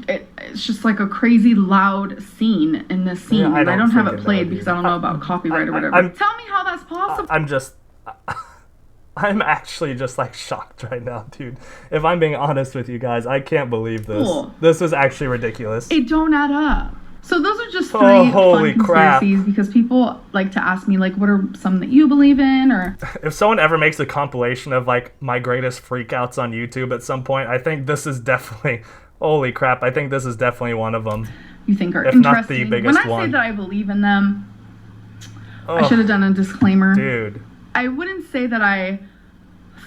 it's just like a crazy loud scene in this scene. Yeah, and I don't have it played because I don't know about copyright or whatever. Tell me how that's possible. I'm actually just, like, shocked right now, dude. If I'm being honest with you guys, I can't believe this. Cool. This is actually ridiculous. It don't add up. So those are just three holy fun crap. conspiracies because people like to ask me, like, what are some that you believe in? Or if someone ever makes a compilation of, like, my greatest freakouts on YouTube at some point, I think this is definitely, holy crap, I think this is definitely one of them. You think are if interesting. Not the biggest when I one. say that I believe in them, I should have done a disclaimer. Dude. I wouldn't say that I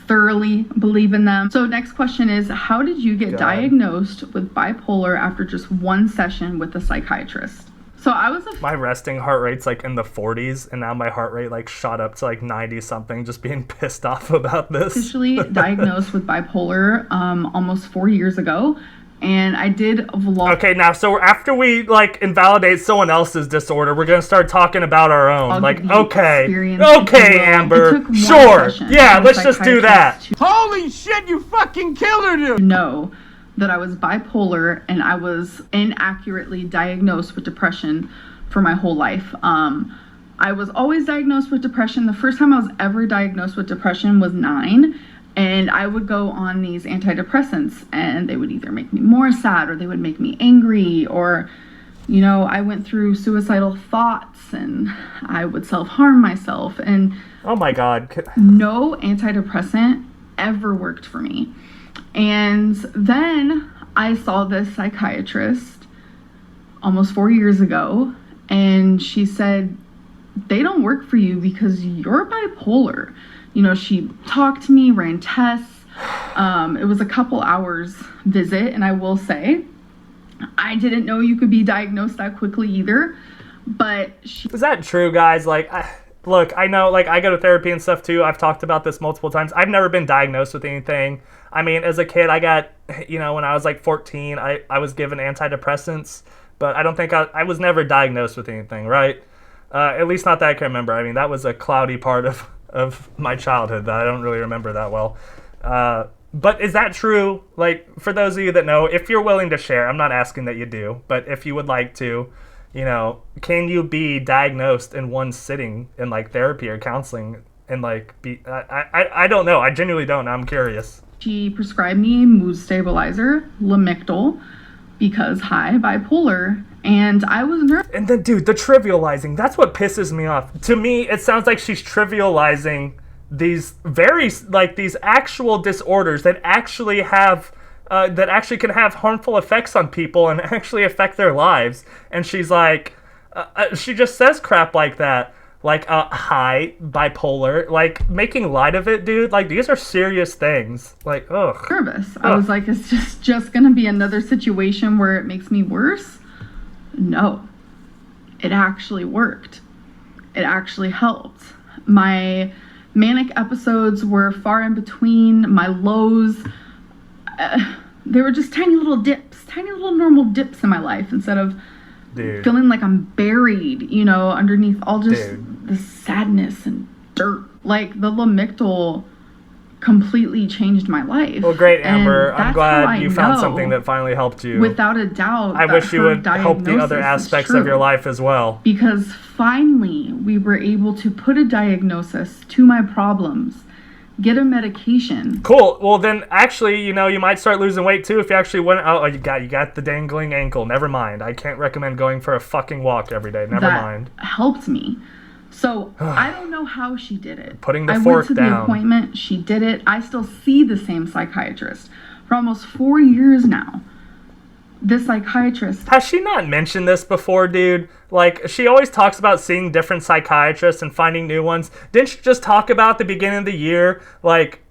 thoroughly believe in them. So next question is, how did you get diagnosed with bipolar after just one session with a psychiatrist? So I was my resting heart rate's like in the 40s and now my heart rate like shot up to like 90 something just being pissed off about this. Officially diagnosed with bipolar almost 4 years ago. And I did a vlog. Okay, now, so after we, like, invalidate someone else's disorder, we're going to start talking about our own. Like, okay, Amber, sure. Yeah, let's just do that. Holy shit, you fucking killed her, dude! Know that I was bipolar and I was inaccurately diagnosed with depression for my whole life. I was always diagnosed with depression. The first time I was ever diagnosed with depression was 9. And I would go on these antidepressants and they would either make me more sad or they would make me angry, or, you know, I went through suicidal thoughts and I would self-harm myself. And oh my God. No antidepressant ever worked for me. And then I saw this psychiatrist almost 4 years ago and she said, they don't work for you because you're bipolar. She talked to me, ran tests. It was a couple hours visit, and I will say, I didn't know you could be diagnosed that quickly either. But is that true, guys? Like, look, I know, like, I go to therapy and stuff too. I've talked about this multiple times. I've never been diagnosed with anything. I mean, as a kid, I got, when I was like 14, I was given antidepressants, but I don't think I was never diagnosed with anything, right? At least not that I can remember. I mean, that was a cloudy part of my childhood that I don't really remember that well. But is that true? Like, for those of you that know, if you're willing to share, I'm not asking that you do, but if you would like to, can you be diagnosed in one sitting in like therapy or counseling and like I don't know. I genuinely don't. I'm curious. She prescribed me mood stabilizer, Lamictal, because bipolar, and I was nervous. And then, dude, the trivializing, that's what pisses me off. To me, it sounds like she's trivializing these these actual disorders that actually have that actually can have harmful effects on people and actually affect their lives. And she's like, she just says crap like that, like bipolar, like making light of it, dude. Like, these are serious things. Like, ugh. Nervous. I was like, is this just gonna be another situation where it makes me worse? No, it actually worked. It actually helped. My manic episodes were far in between. My lows, they were just tiny little dips, tiny little normal dips in my life, instead of feeling like I'm buried, underneath all just the sadness and dirt. Like, the Lamictal completely changed my life. Well, great, Amber. I'm glad you found something that finally helped you. Without a doubt. I wish you would help the other aspects of your life as well. Because finally, we were able to put a diagnosis to my problems, get a medication. Cool. Well, then actually, you might start losing weight too if you actually went. Oh, you got the dangling ankle. Never mind. I can't recommend going for a fucking walk every day. Never mind. Helped me. So I don't know how she did it. Putting the fork down. I went to the appointment. She did it. I still see the same psychiatrist for almost 4 years now. This psychiatrist. Has she not mentioned this before, dude? Like, she always talks about seeing different psychiatrists and finding new ones. Didn't she just talk about the beginning of the year? Like,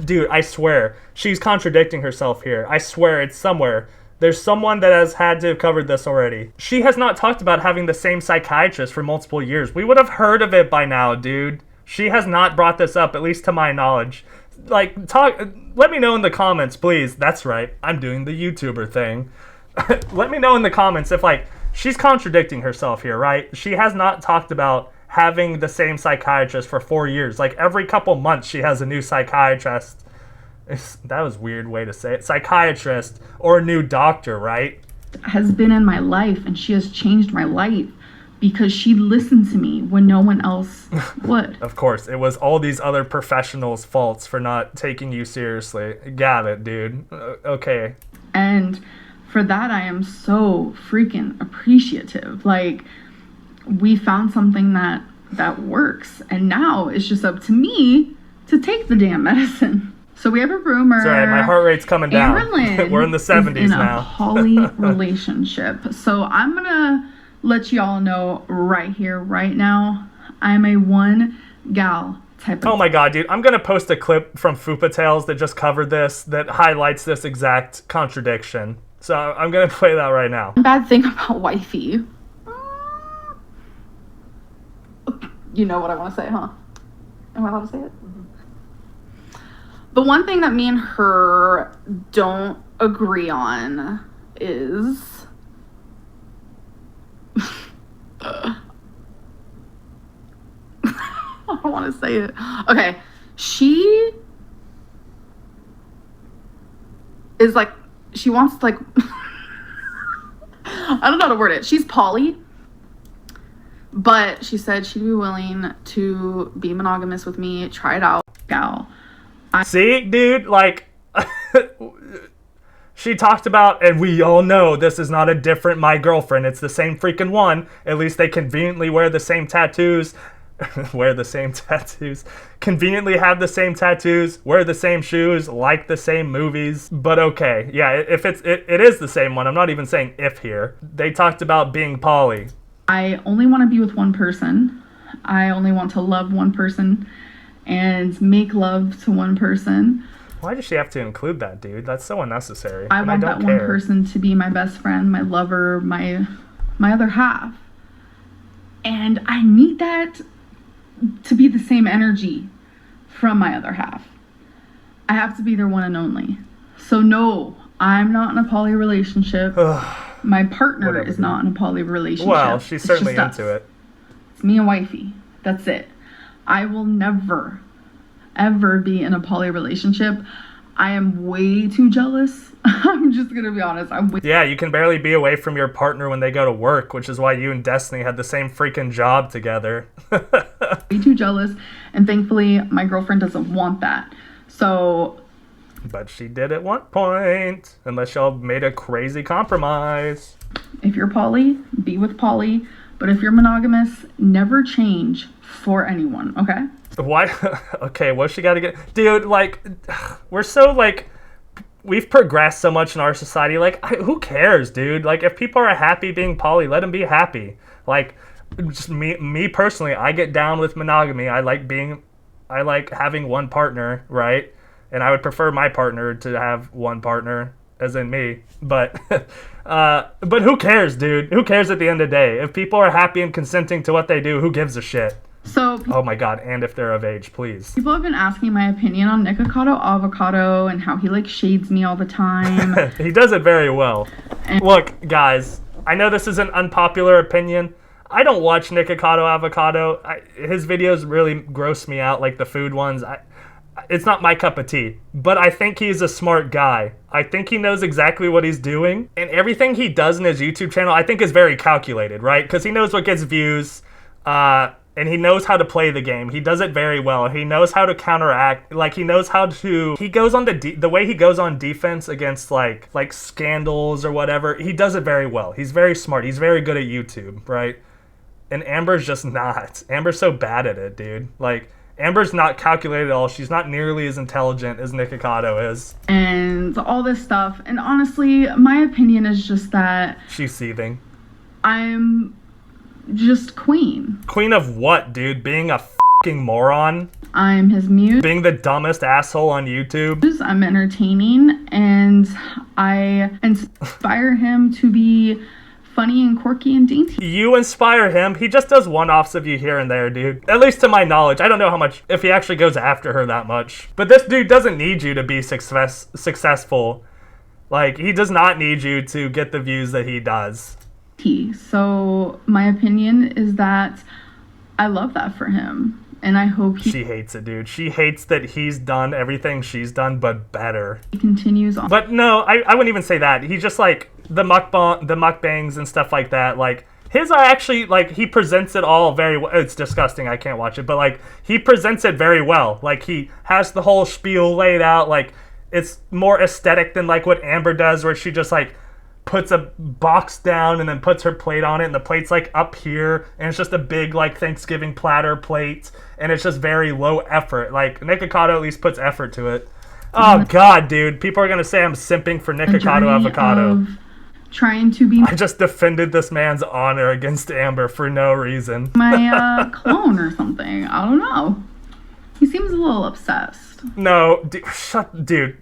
dude, I swear, she's contradicting herself here. I swear, it's somewhere. There's someone that has had to have covered this already. She has not talked about having the same psychiatrist for multiple years. We would have heard of it by now, dude. She has not brought this up, at least to my knowledge. Like, let me know in the comments, please. That's right, I'm doing the YouTuber thing. Let me know in the comments if, like, she's contradicting herself here, right? She has not talked about having the same psychiatrist for 4 years. Like, every couple months she has a new psychiatrist. That was a weird way to say it. Psychiatrist or a new doctor, right? Has been in my life, and she has changed my life because she listened to me when no one else would. Of course, it was all these other professionals' faults for not taking you seriously. Got it, dude. Okay. And for that, I am so freaking appreciative. Like, we found something that works, and now it's just up to me to take the damn medicine. So we have a rumor. Sorry, my heart rate's coming down. Amberlynn We're in the 70s is in now. A poly relationship. So I'm gonna let y'all know right here, right now, I'm a one gal type of. Oh my god, dude! I'm gonna post a clip from Fupa Tales that just covered this, that highlights this exact contradiction. So I'm gonna play that right now. Bad thing about wifey. You know what I want to say, huh? Am I allowed to say it? The one thing that me and her don't agree on is I don't want to say it. Okay, she is like, she wants like I don't know how to word it. She's poly, but she said she'd be willing to be monogamous with me, try it out. Gal. See, dude, like, she talked about, and we all know this is not a different my girlfriend. It's the same freaking one. At least they conveniently wear the same tattoos. Conveniently have the same tattoos, wear the same shoes, like the same movies. But okay, yeah, if it is the same one. I'm not even saying if here. They talked about being poly. I only want to be with one person. I only want to love one person. and make love to one person. Why does she have to include that, dude? That's so unnecessary. I want don't that care. one person to be my best friend, my lover, my other half. And I need that to be the same energy from my other half. I have to be their one and only. So no, I'm not in a poly relationship. My partner Whatever, is not in a poly relationship. Well, she's certainly It's just into us. it. It's me and wifey. That's it. I will never, ever be in a poly relationship. I am way too jealous. I'm just gonna be honest. Yeah, you can barely be away from your partner when they go to work, which is why you and Destiny had the same freaking job together. way too jealous, and thankfully my girlfriend doesn't want that. So, But she did at one point, unless y'all made a crazy compromise. if you're poly, be with poly. But if you're monogamous, never change for anyone, okay? Why? Okay, what's she got to get? Dude, like, we're so, like, we've progressed so much in our society. Like, who cares, dude? Like, if people are happy being poly, let them be happy. Like, just me personally, I get down with monogamy. I like having one partner, right? And I would prefer my partner to have one partner, as in me. But who cares, dude? Who cares at the end of the day? If people are happy and consenting to what they do, who gives a shit? So, Oh my god, and if they're of age, please. people have been asking my opinion on Nikocado Avocado and how he, like, shades me all the time. He does it very well. Look, guys, I know this is an unpopular opinion. I don't watch Nikocado Avocado. His videos really gross me out, like the food ones. It's not my cup of tea, but I think he's a smart guy. I think he knows exactly what he's doing, and everything he does in his YouTube channel, I think is very calculated, right? Because he knows what gets views, and he knows how to play the game. He does it very well. He knows how to counteract. Like, he knows how to. He goes on the way he goes on defense against like scandals or whatever. He does it very well. He's very smart. He's very good at YouTube, right? And Amber's just not. Amber's so bad at it, dude. Like, Amber's not calculated at all. She's not nearly as intelligent as Nikocado is. And all this stuff. And honestly, my opinion is just that She's seething. I'm just queen. Queen of what, dude? Being a fucking moron? I'm his muse. Being the dumbest asshole on YouTube? I'm entertaining, and I inspire him to be funny and quirky and dainty. You inspire him. He just does one-offs of you here and there, dude. At least to my knowledge. I don't know how much, if he actually goes after her that much. But this dude doesn't need you to be successful. Like, he does not need you to get the views that he does. So my opinion is that I love that for him, and I hope She hates it, dude. She hates that he's done everything she's done, but better. he continues on. But no, I wouldn't even say that. He's just like the mukbangs and stuff like that. Like, his are actually, like, he presents it all very well. It's disgusting. I can't watch it. But, like, he presents it very well. Like, he has the whole spiel laid out. Like, it's more aesthetic than, like, what Amber does, where she just, like, puts a box down and then puts her plate on it, and the plate's like up here, and it's just a big like Thanksgiving platter plate, and it's just very low effort. Like, Nikocado at least puts effort to it. Oh god, dude, people are gonna say I'm simping for Nikocado Avocado. Trying to be I just defended this man's honor against Amber for no reason. my clone or something. I don't know. He seems a little obsessed. No, dude.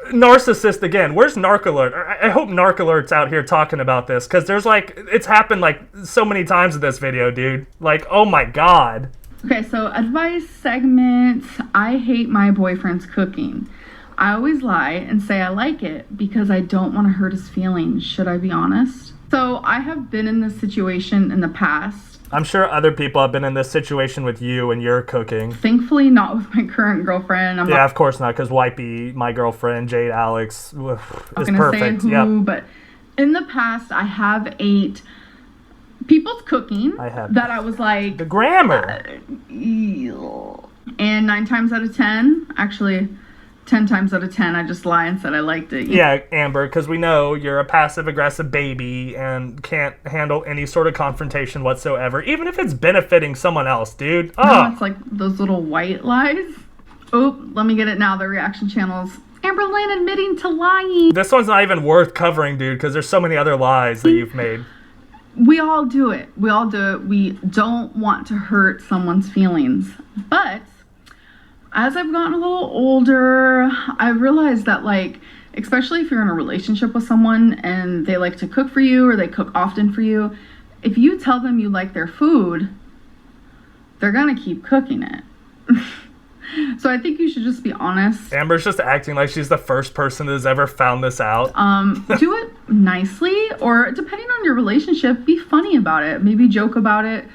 Narcissist again. Where's Narc-alert? I hope Narc-alert's out here talking about this, because there's like, it's happened like so many times in this video, dude. Like, oh my god. Okay, so advice segment. I hate my boyfriend's cooking. I always lie and say I like it because I don't want to hurt his feelings. Should I be honest? So I have been in this situation in the past. I'm sure other people have been in this situation with you and your cooking. Thankfully, not with my current girlfriend. Yeah, of course not, because Wipey, my girlfriend, Jade Alex, is perfect. Say who, but in the past, I have ate people's cooking that I was like... The grammar. And 9 times out of 10, actually 10 times out of 10, I just lie and said I liked it. Yeah, Amber, because we know you're a passive-aggressive baby and can't handle any sort of confrontation whatsoever, even if it's benefiting someone else, dude. No, it's like those little white lies. Oh, let me get it now. The reaction channels. Amberlynn admitting to lying. This one's not even worth covering, dude, because there's so many other lies that you've made. We all do it. We all do it. We don't want to hurt someone's feelings. But as I've gotten a little older, I realized that, like, especially if you're in a relationship with someone and they like to cook for you or they cook often for you, if you tell them you like their food, they're gonna keep cooking it. So I think you should just be honest. Amber's just acting like she's the first person that's ever found this out. Do it nicely, or depending on your relationship, be funny about it. Maybe joke about it.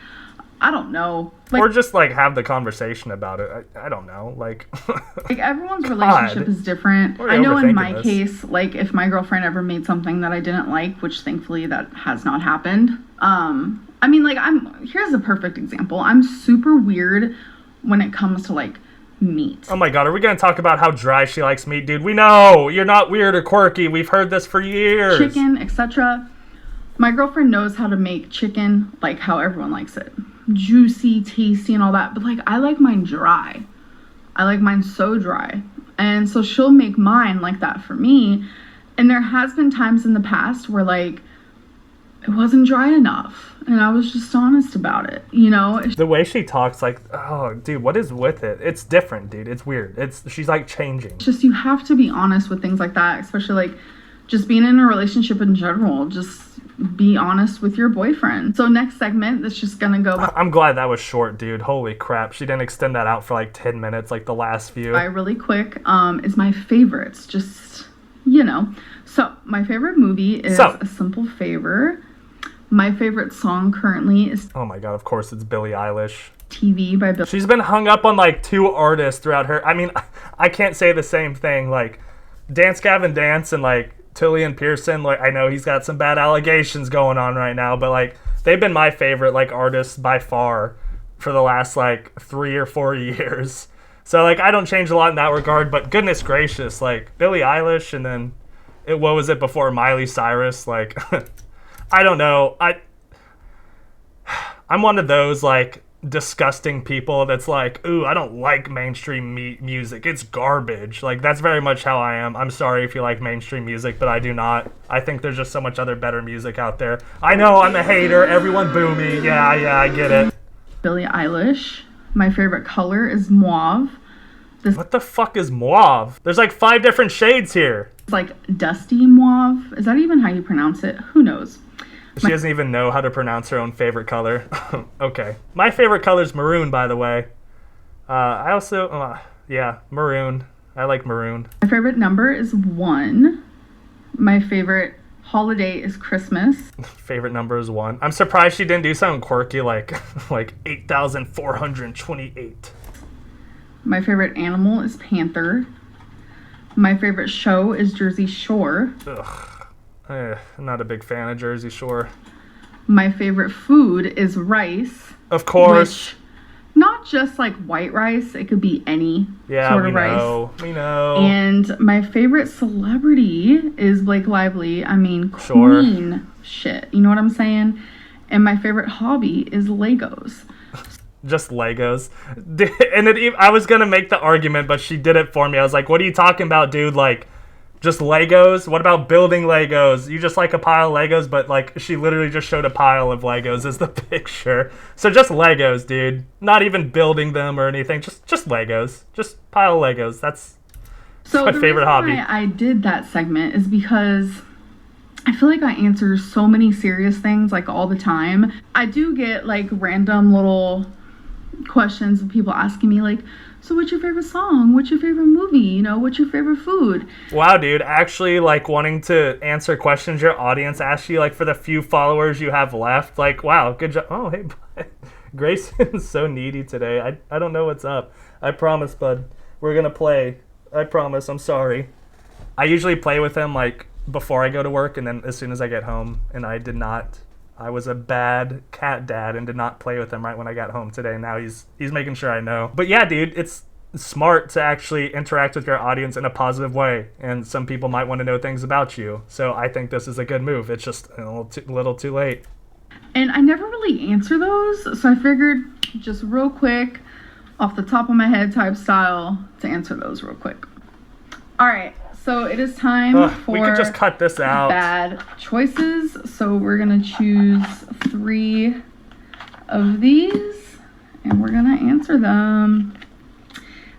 I don't know. Like, or just, like, have the conversation about it. I don't know. Like, like everyone's relationship is different. I know in my case, like, if my girlfriend ever made something that I didn't like, which thankfully that has not happened. I mean, like, here's a perfect example. I'm super weird when it comes to, like, meat. Oh my god, are we going to talk about how dry she likes meat, dude? We know! You're not weird or quirky. We've heard this for years. Chicken, etc. My girlfriend knows how to make chicken like how everyone likes it. Juicy, tasty, and all that. But, like, I like mine dry. I like mine so dry. And so she'll make mine like that for me. And there has been times in the past where, like, it wasn't dry enough. And I was just honest about it, you know? The way she talks, like, oh, dude, what is with it? It's different, dude. It's weird. She's, like, changing. It's just, you have to be honest with things like that, especially, like, just being in a relationship in general. Just be honest with your boyfriend. So next segment, that's just gonna go by. I'm glad that was short, dude. Holy crap. She didn't extend that out for, like, 10 minutes, like the last few. Really quick, is my favorites. Just, you know. So, my favorite movie is A Simple Favor. My favorite song currently is... Oh my god, of course it's Billie Eilish. TV by Billie. She's been hung up on, like, 2 artists throughout her... I mean, I can't say the same thing. Like, Dance Gavin Dance and, like, Tillian Pearson, like, I know he's got some bad allegations going on right now, but, like, they've been my favorite, like, artists by far for the last, like, 3 or 4 years. So, like, I don't change a lot in that regard, but goodness gracious, like, Billie Eilish and then... what was it before Miley Cyrus? Like... I don't know. I'm one of those, like, disgusting people that's like, ooh, I don't like mainstream music. It's garbage. Like, that's very much how I am. I'm sorry if you like mainstream music, but I do not. I think there's just so much other better music out there. I know, I'm a hater. Everyone boo me. Yeah, I get it. Billie Eilish. My favorite color is mauve. What the fuck is mauve? There's, like, 5 different shades here. It's like dusty mauve. Is that even how you pronounce it? Who knows? She doesn't even know how to pronounce her own favorite color. Okay. My favorite color is maroon, by the way. I also, yeah, maroon. I like maroon. My favorite number is 1. My favorite holiday is Christmas. Favorite number is 1. I'm surprised she didn't do something quirky like 8,428. My favorite animal is panther. My favorite show is Jersey Shore. Ugh. I'm not a big fan of Jersey Shore. My favorite food is rice. Of course. Not just like white rice. It could be any sort of rice. We know. And my favorite celebrity is Blake Lively. I mean, queen shit. You know what I'm saying? And my favorite hobby is Legos. Just Legos. And I was going to make the argument, but she did it for me. I was like, what are you talking about, dude? Like, just Legos? What about building Legos? You just like a pile of Legos, but, like, she literally just showed a pile of Legos as the picture. So just Legos, dude. Not even building them or anything. Just Legos. Just pile of Legos. That's my favorite hobby. Why I did that segment is because I feel like I answer so many serious things, like, all the time. I do get, like, random little questions of people asking me, like, so what's your favorite song? What's your favorite movie? You know, what's your favorite food? Wow, dude. Actually, like, wanting to answer questions your audience asks you, like, for the few followers you have left. Like, wow, good job. Oh, hey, Grayson's so needy today. I don't know what's up. I promise, bud. We're going to play. I promise. I'm sorry. I usually play with him, like, before I go to work and then as soon as I get home. And I did not. I was a bad cat dad and did not play with him right when I got home today. Now he's making sure I know. But yeah, dude, it's smart to actually interact with your audience in a positive way. And some people might want to know things about you. So I think this is a good move. It's just a little too late. And I never really answer those. So I figured just real quick, off the top of my head type style, to answer those real quick. All right. So it is time for we could just cut this out. Bad choices. So we're going to choose 3 of these and we're going to answer them.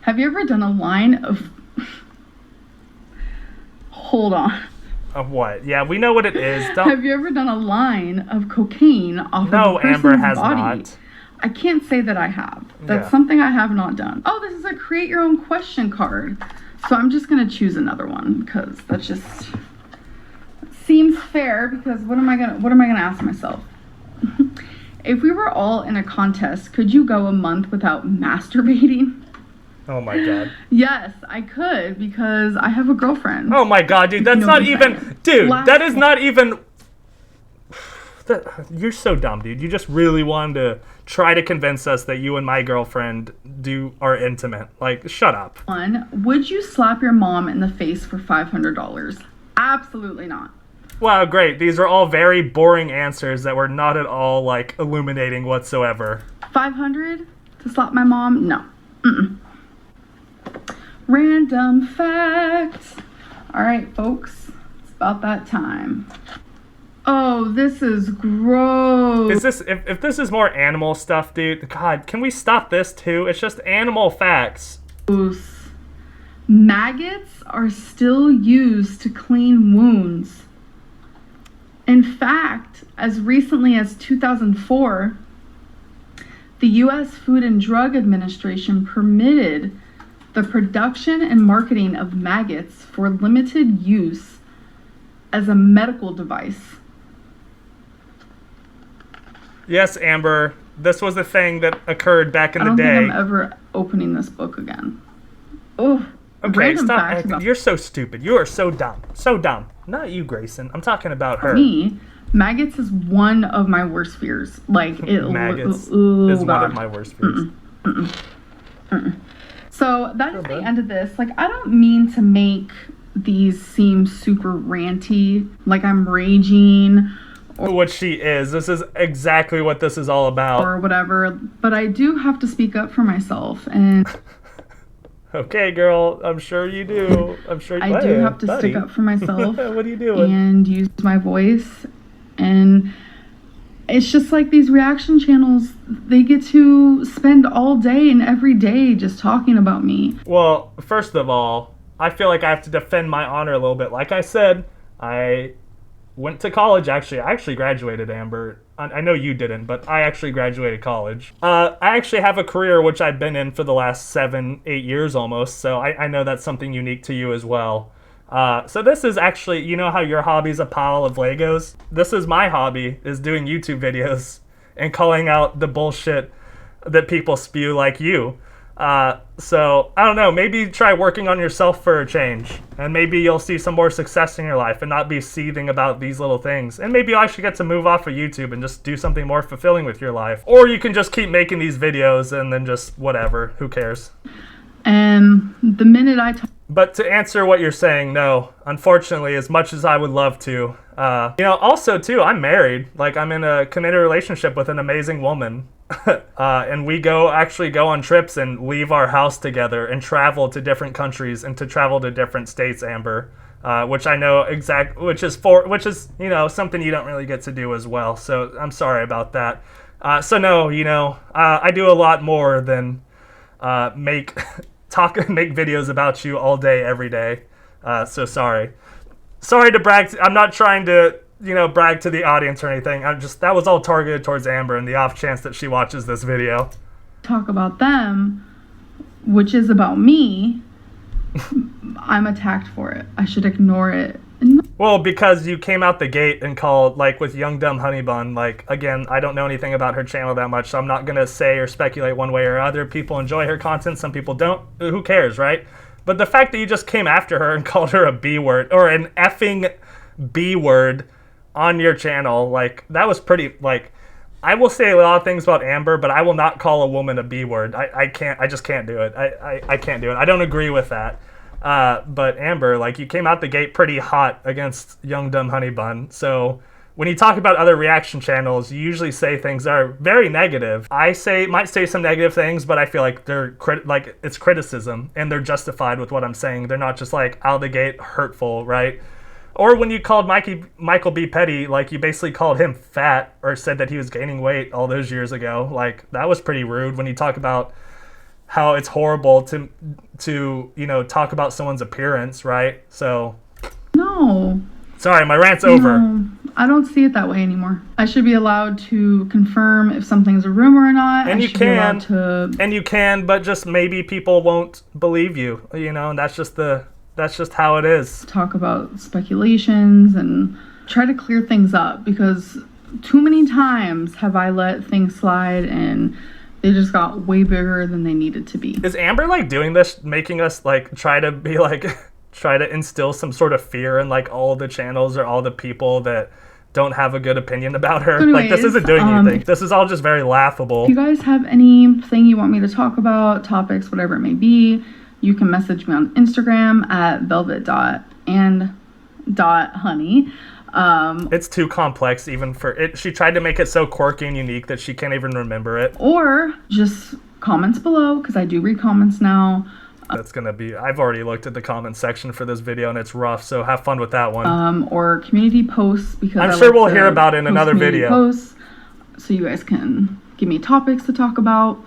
Have you ever done a line of... Hold on. Of what? Yeah, we know what it is. Don't... Have you ever done a line of cocaine off No, of a person's Amber has body? not. I can't say that I have. That's Yeah. something I have not done. Oh, this is a create your own question card. So I'm just gonna choose another one because that just seems fair. Because what am I gonna ask myself? If we were all in a contest, could you go a month without masturbating? Oh my god. Yes, I could because I have a girlfriend. Oh my god, dude, that's know not what I'm even... saying. Dude, Last that is one. not even... You're so dumb, dude. You just really wanted to try to convince us that you and my girlfriend are intimate. Like, shut up. One, would you slap your mom in the face for $500? Absolutely not. Wow, great. These are all very boring answers that were not at all, like, illuminating whatsoever. 500 to slap my mom? No. Mm-mm. Random facts. All right, folks. It's about that time. Oh, this is gross. Is this if this is more animal stuff, dude? God, can we stop this too? It's just animal facts. Maggots are still used to clean wounds. In fact, as recently as 2004, the U.S. Food and Drug Administration permitted the production and marketing of maggots for limited use as a medical device. Yes, Amber, this was a thing that occurred back in I the don't day. think I'm ever opening this book again. Oh, Okay, random stop. facts about You're so stupid. You are so dumb. So dumb. Not you, Grayson. I'm talking about her. me. Maggots is one of my worst fears. Like it. Maggots oh, is one God. of my worst fears. So that is the end of this. Like, I don't mean to make these seem super ranty, like I'm raging What she is. This is exactly what this is all about. or whatever, but I do have to speak up for myself, and Okay, girl. I'm sure you do. I'm sure I do have to buddy. stick up for myself What are you doing? and use my voice. And it's just like these reaction channels, they get to spend all day and every day just talking about me. Well, first of all, I feel like I have to defend my honor a little bit. Like I said, I went to college, actually. I actually graduated, Amber. I know you didn't, but I actually graduated college. I actually have a career which I've been in for the last 7-8 years almost, so I know that's something unique to you as well. So this is actually, you know how your hobby's a pile of Legos? This is my hobby, is doing YouTube videos and calling out the bullshit that people spew like you. So, I don't know, maybe try working on yourself for a change. And maybe you'll see some more success in your life and not be seething about these little things. And maybe you'll actually get to move off of YouTube and just do something more fulfilling with your life. Or you can just keep making these videos and then just whatever, who cares? And the minute I talk, But to answer what you're saying, no. Unfortunately, as much as I would love to. Also, too, I'm married. Like, I'm in a committed relationship with an amazing woman. And we actually go on trips and leave our house together and travel to different countries and to travel to different states, Amber. Which I know which is something you don't really get to do as well. So I'm sorry about that. So no, I do a lot more than make videos about you all day, every day. So sorry to brag. I'm not trying to, brag to the audience or anything. That was all targeted towards Amber and the off chance that she watches this video. talk about them, which is about me, I'm attacked for it. I should ignore it. Well, because you came out the gate and called, like, with Young Dumb Honey Bun, like, again, I don't know anything about her channel that much, so I'm not going to say or speculate one way or other. People enjoy her content, some people don't. Who cares, right? But the fact that you just came after her and called her a B word, or an effing B word on your channel, like, that was pretty, like, I will say a lot of things about Amber, but I will not call a woman a B word. I just can't do it. I can't do it. I don't agree with that. But Amber, like, you came out the gate pretty hot against Young Dumb Honey Bun. So when you talk about other reaction channels, you usually say things that are very negative. I might say some negative things, but I feel like it's criticism and they're justified with what I'm saying. They're not just like out of the gate hurtful, right? Or when you called Michael B. Petty, like, you basically called him fat or said that he was gaining weight all those years ago. Like, that was pretty rude when you talk about how it's horrible to you know, talk about someone's appearance, right? So No. sorry, my rant's over. No, I don't see it that way anymore. I should be allowed to confirm if something's a rumor or not. And I you should be allowed can, to... and you can, but just maybe people won't believe you, you know, and that's just how it is. talk about speculations and try to clear things up, because too many times have I let things slide and they just got way bigger than they needed to be. Is Amber like doing this, making us like try to be like try to instill some sort of fear in like all the channels or all the people that don't have a good opinion about her? So like this isn't doing anyways, anything. This is all just very laughable. If you guys have anything you want me to talk about, topics, whatever it may be, you can message me on Instagram at velvet.and.honey. It's too complex even for it. She tried to make it so quirky and unique that she can't even remember it. Or just comments below, because I do read comments now. That's gonna be, I've already looked at the comment section for this video and it's rough, so have fun with that one. Or community posts, because I'm I sure like we'll to hear about it in post another community video. Posts, so you guys can give me topics to talk about.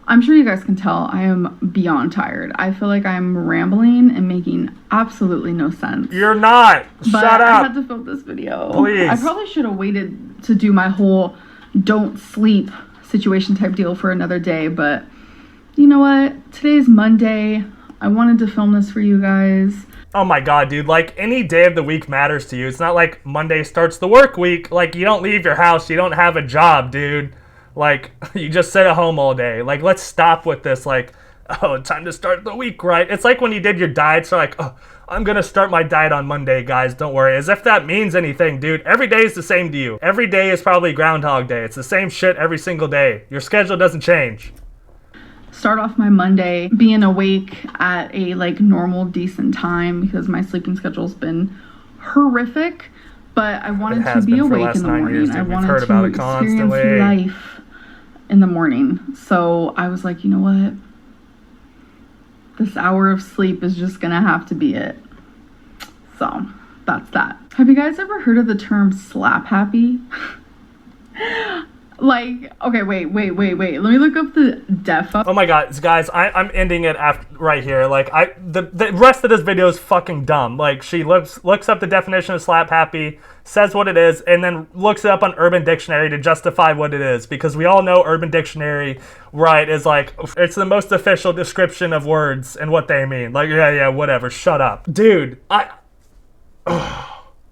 I'm sure you guys can tell I am beyond tired. I feel like I'm rambling and making absolutely no sense. You're not. But Shut I had up. to film this video. Please. I probably should have waited to do my whole don't sleep situation type deal for another day, but you know what? Today's Monday. I wanted to film this for you guys. Oh my god, dude, like any day of the week matters to you. It's not like Monday starts the work week. Like you don't leave your house, you don't have a job, dude. Like you just sit at home all day. Like let's stop with this like, oh, time to start the week, right? It's like when you did your diet, so like, oh, I'm gonna start my diet on Monday, guys, don't worry. As if that means anything, dude. Every day is the same to you. Every day is probably Groundhog Day. It's the same shit every single day. Your schedule doesn't change. Start off my Monday being awake at a like normal, decent time, because my sleeping schedule's been horrific. But I wanted to be awake in the morning. I wanted to experience life in the morning. So I was like, you know what? This hour of sleep is just gonna have to be it. So that's that. Have you guys ever heard of the term slap happy? Like, okay, wait. Let me look up the def. Oh my god, guys, I'm ending it right here. Like, the rest of this video is fucking dumb. Like, she looks up the definition of slap happy, says what it is, and then looks it up on Urban Dictionary to justify what it is. Because we all know Urban Dictionary, right, is like, it's the most official description of words and what they mean. Like, yeah, whatever, shut up. Dude,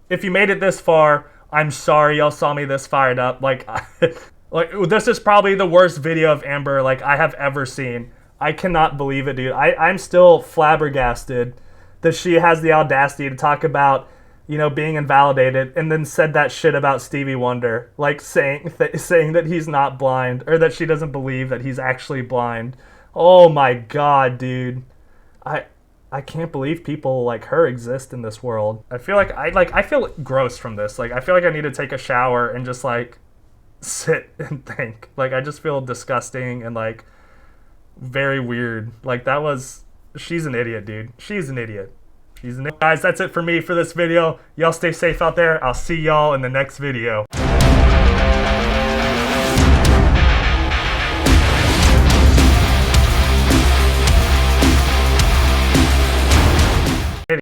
if you made it this far, I'm sorry y'all saw me this fired up. Like, like, this is probably the worst video of Amber, like, I have ever seen. I cannot believe it, dude. I'm still flabbergasted that she has the audacity to talk about, you know, being invalidated and then said that shit about Stevie Wonder. Like, saying that he's not blind, or that she doesn't believe that he's actually blind. Oh my god, dude. I can't believe people like her exist in this world. I feel like I feel gross from this. Like, I feel like I need to take a shower and just like sit and think. Like, I just feel disgusting and like very weird. Like, she's an idiot, dude. She's an idiot. Guys, that's it for me for this video. Y'all stay safe out there. I'll see y'all in the next video.